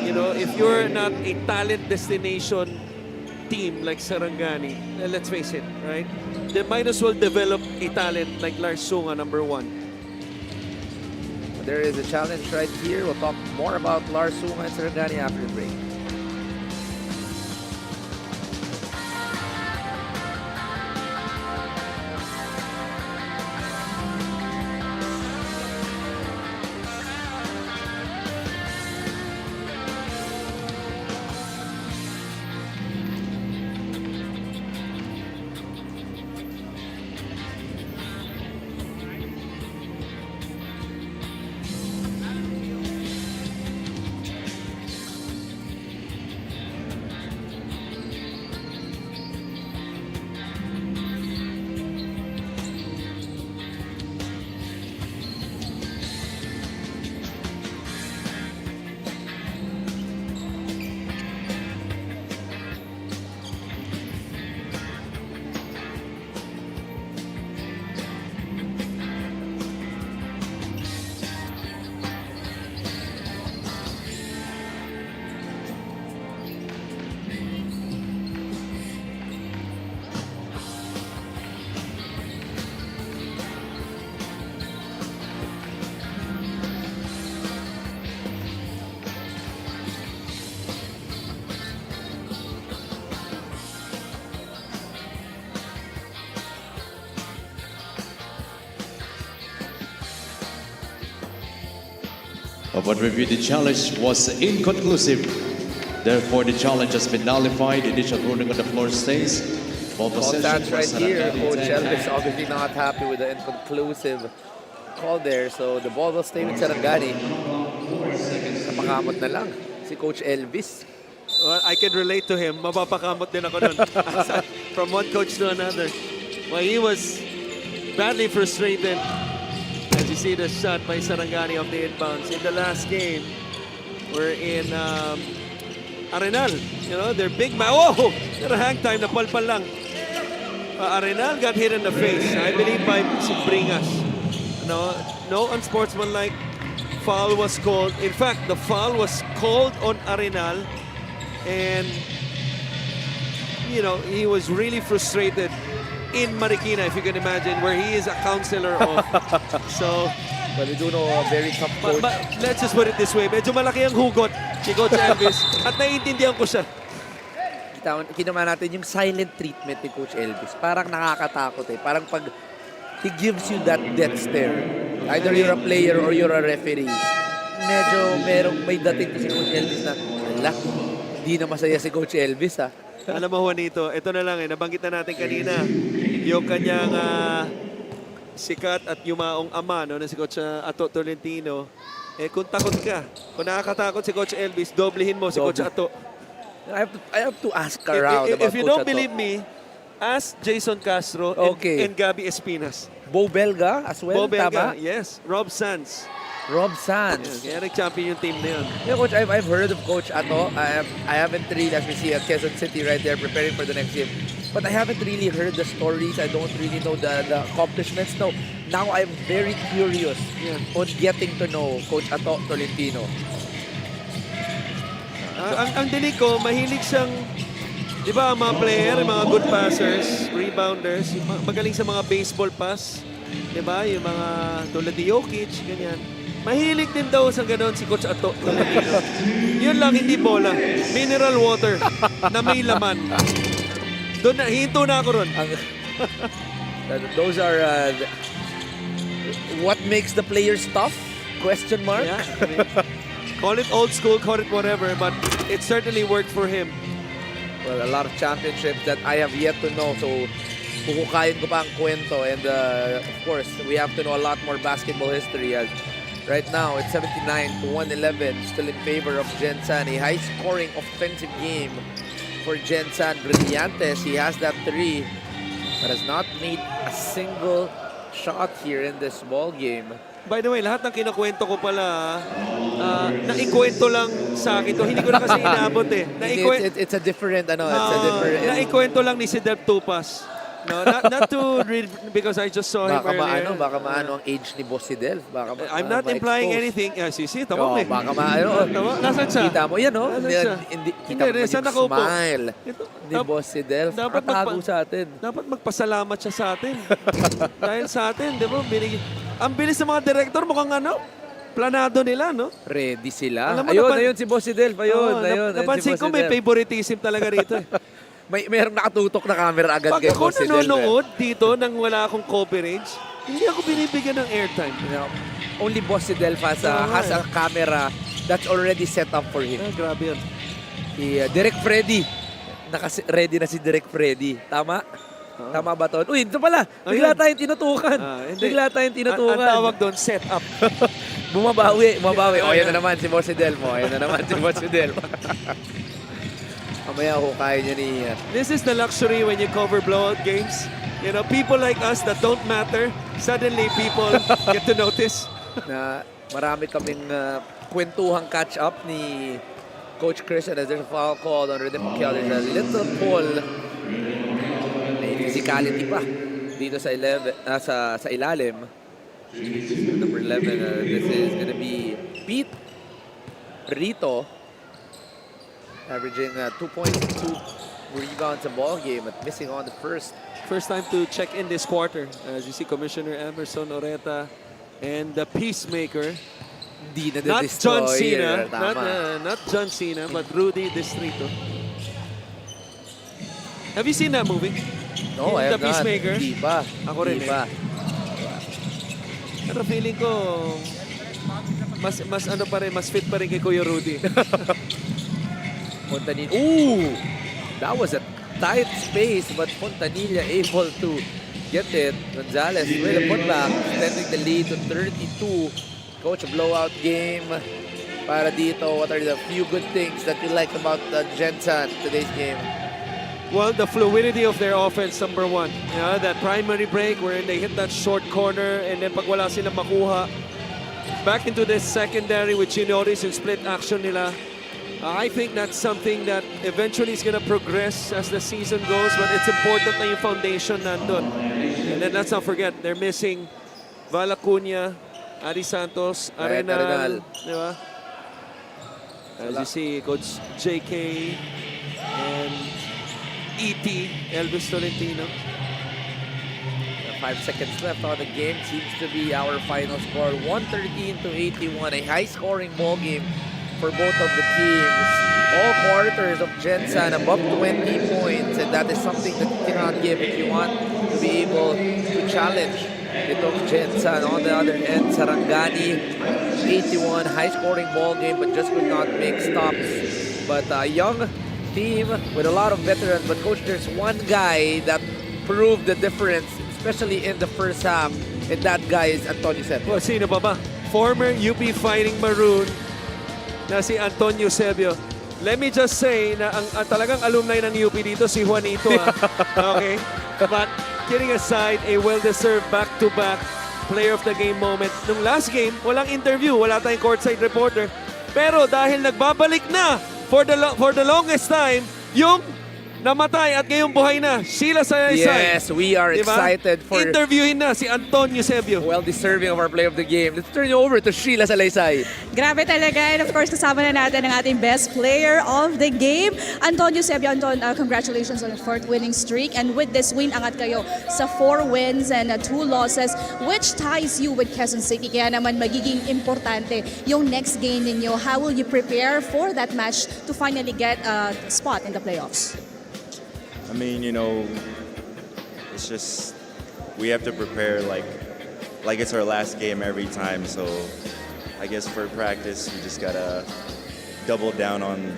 you know, if you're not a talent destination team like Sarangani, let's face it, right? They might as well develop a talent like Lars Sunga, number 1. There is a challenge right here. We'll talk more about Lars Sunga and Sarangani after the break. Upon review, the challenge was inconclusive. Therefore, the challenge has been nullified. Initial ruling on the floor stays. Ball Well, possession that's for right here. Sarangani Coach 10. Elvis obviously not happy with the inconclusive call there. So the ball will stay with Sarangani. Napakamot na lang si Coach Elvis. Well, I can relate to him. Mapapakamot din ako nun. From one coach to another. Well, he was badly frustrated. As you see the shot by Sarangani of the inbounds. In the last game, we're in Arenal. You know, they're big man. Oh! They're hang time na palpal lang. Arenal got hit in the face. I believe by Bringas. No unsportsmanlike foul was called. In fact, the foul was called on Arenal. And, you know, he was really frustrated in Marikina, if you can imagine, where he is a counselor of. So, Well, we do know a very tough coach. but let's just put it this way. Medyo malaki ang hugot ni Coach Elvis at naiintindihan ko siya. Kinama natin yung silent treatment ni Coach Elvis. Parang nakakatakot eh. Parang pag he gives you that death stare, either you're a player or you're a referee, medyo may dating to si Coach Elvis na, ala, hindi na masaya si Coach Elvis ha. Alam mo, Juanito, ito na lang nabanggit na natin kanina. Yung kanyang sikat at yumaong ama, na si Coach Ato Tolentino. Kung takot ka, kung nakakatakot si Coach Elvis, doblehin mo si Coach Ato. I have to ask around about If you Coach don't Ato. believe me, ask Jason Castro Okay. and Gabby Espinas. Bo Belga as well, Bo Belga, tama? yes. Rob Sands. Rob Sands. Kaya nag-champion yung team na yun. Yeah, Coach, I've heard of Coach Ato. I haven't really, as we see at Quezon City right there, preparing for the next game. But I haven't really heard the stories. I don't really know the accomplishments. No, now I'm very curious on getting to know Coach Ato Tolentino. Ang dinig ko, mahilig siyang, di ba, ang mga player, mga good passers, rebounders, magaling sa mga baseball pass, di ba, yung mga tulad ni Jokic, ganyan. Mahilig din daw sa gano'n si Coach Ato Tolentino. Yun lang, hindi bola. Mineral water na may laman. Doon na, hinto na ako ron. Those are what makes the players tough? Question mark? Yeah, I mean, call it old school, call it whatever, but it certainly worked for him. Well, a lot of championships that I have yet to know. So, kukukain ko pa ang kwento. And of course, we have to know a lot more basketball history. As right now, it's 79-111, still in favor of Gensan. A high-scoring offensive game for Gensan. Brillantes, he has that three, but has not made a single shot here in this ball game. By the way, lahat ng kinukwento ko pala, naikwento lang sa akin to. Hindi ko na kasi inabot eh. It's a different, it's a different. Naikwento lang ni si Deb Tupas. No, not to read because I just saw him earlier. Baka maano ang age ni Boss Sidel. I'm not implying anything. Sisi, tama mo eh. Baka maano. Nasaan siya? Kita mo yan, no? Nasaan siya? Kita mo saan yung nakaupo? smile ni Boss Sidel. Nakatago sa atin. Dapat magpasalamat siya sa atin. Dahil sa atin, di ba? Ang bilis ng mga director, mukhang planado nila, no? Ready sila. Alam mo, Ayun si Boss Sidel. Ayun. Napansin ko may favoritism talaga rito eh. Mayroong nakatutok na camera agad Pag kay ako Boss Sidel. nanonood dito nang wala akong coverage, hindi ako binibigyan ng airtime. Only Boss Sidel has a camera that's already set up for him. Grabe yun. Direk Freddy. Ready na si Direk Freddy. Tama? Tama ba to? Uy, ito pala. Bigla tayong tinutukan. Bigla tayong tinutukan. Ang tawag doon, set up. Bumabawi. O, yan na naman si Boss Sidel mo. Mamaya hukayin niya ni... This is the luxury when you cover blowout games. You know, people like us that don't matter, suddenly people get to notice. Na marami kaming kwentuhang catch-up ni Coach Chris, and there's a foul called on Rhythm Pacquiao. There's a little pull. May physicality pa dito sa ilalim. Number 11, this is gonna be Pete Rito, averaging 2.2 rebounds a ball game, but missing on the first. First time to check in this quarter. As you see, Commissioner Emerson Oreta and the Peacemaker. Not John Cena, not John Cena, but Rudy Distrito. Have you seen that movie? No, I have The Peacemaker? not. Di pa. Ako rin Di pa. Pero feeling ko, mas fit pa rin kay Kuya Rudy. Fontanilla. Ooh! That was a tight space, but Fontanilla able to get it. Gonzalez with a putback, extending the lead to 32. Coach, a blowout game para dito. What are the few good things that you like about Gensan today's game? Well, the fluidity of their offense, number one. Yeah, that primary break wherein they hit that short corner and then pag wala silang makuha, back into the secondary with Chinoris and split action nila. I think that's something that eventually is going to progress as the season goes, but it's important na yung foundation nandun. And then let's not forget, they're missing Val Acuña, Ari Santos, Arenal, di ba? As you see, Coach JK and ET, Elvis Tolentino. 5 seconds left on the game. Seems to be our final score, 113-81. A high-scoring ball game for both of the teams. All quarters of Gensan above 20 points, and that is something that you cannot give if you want to be able to challenge itong Gensan. On the other end, Sarangani, 81, high-scoring ball game, but just could not make stops. But a young team with a lot of veterans. But coach, there's one guy that proved the difference, especially in the first half, and that guy is Antonio Eusebio. Well, sino pa ba? Former UP Fighting Maroon na si Antonio Eusebio. Let me just say na ang talagang alumni ng UP dito si Juanito. Okay? But kidding aside, a well-deserved back-to-back player of the game moment. Nung last game, walang interview, wala tayong courtside reporter. Pero dahil nagbabalik na for the longest time, yung namatay at ngayong buhay na, Sheila Salaysay. Yes, we are excited for interviewin na si Antonio Eusebio. well deserving of our play of the game. Let's turn you over to Sheila Salaysay. Grabe talaga. And of course, kasama na natin ang ating best player of the game, Antonio Eusebio. Anton, congratulations on a fourth winning streak. And with this win, angat kayo sa 4 wins and 2 losses, which ties you with Quezon City. Kaya naman magiging importante yung next game ninyo. How will you prepare for that match to finally get a spot in the playoffs? I mean, you know, it's just we have to prepare like it's our last game every time. So I guess for practice, we just gotta double down on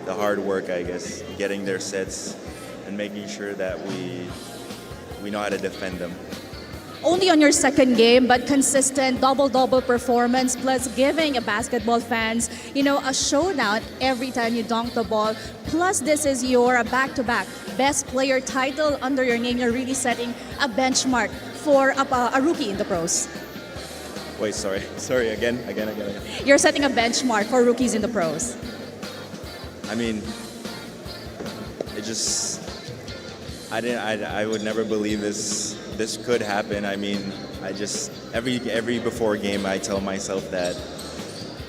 the hard work. I guess getting their sets and making sure that we know how to defend them. Only on your second game, but consistent double-double performance, plus giving a basketball fans, you know, a showdown every time you dunk the ball. Plus, this is your back-to-back best player title under your name. You're really setting a benchmark for a rookie in the pros. Wait, sorry, again. You're setting a benchmark for rookies in the pros. I mean, it just I would never believe this could happen. I mean, I just every before game I tell myself that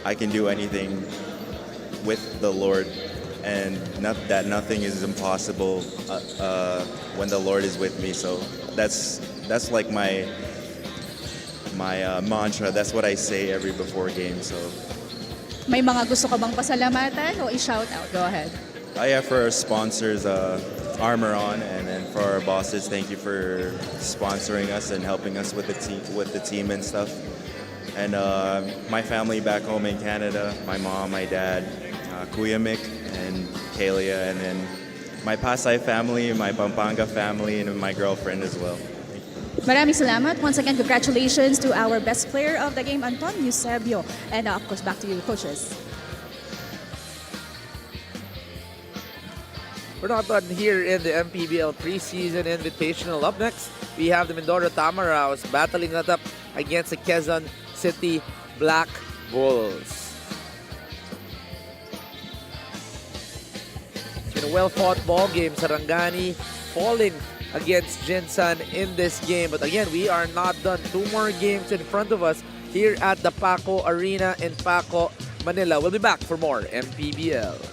I can do anything with the Lord, and that nothing is impossible when the Lord is with me. So that's like my mantra. That's what I say every before game. So May mga gusto ka bang pasalamatan o i-shout out? Go ahead. I have for our sponsors, Armor On, and then for our bosses, thank you for sponsoring us and helping us with the team and stuff. And my family back home in Canada, my mom, my dad, Kuya Mick, and Kalia, and then my Pasay family, my Pampanga family, and my girlfriend as well. Maraming salamat. Once again, congratulations to our best player of the game, Antonio Eusebio. And of course, back to you, coaches. We're not done here in the MPBL preseason invitational. Up next, we have the Mindoro Tamaraws battling it up against the Quezon City Black Bulls. It's been a well-fought ball game. Sarangani falling against Gensan in this game. But again, we are not done. 2 more games in front of us here at the Paco Arena in Paco, Manila. We'll be back for more MPBL.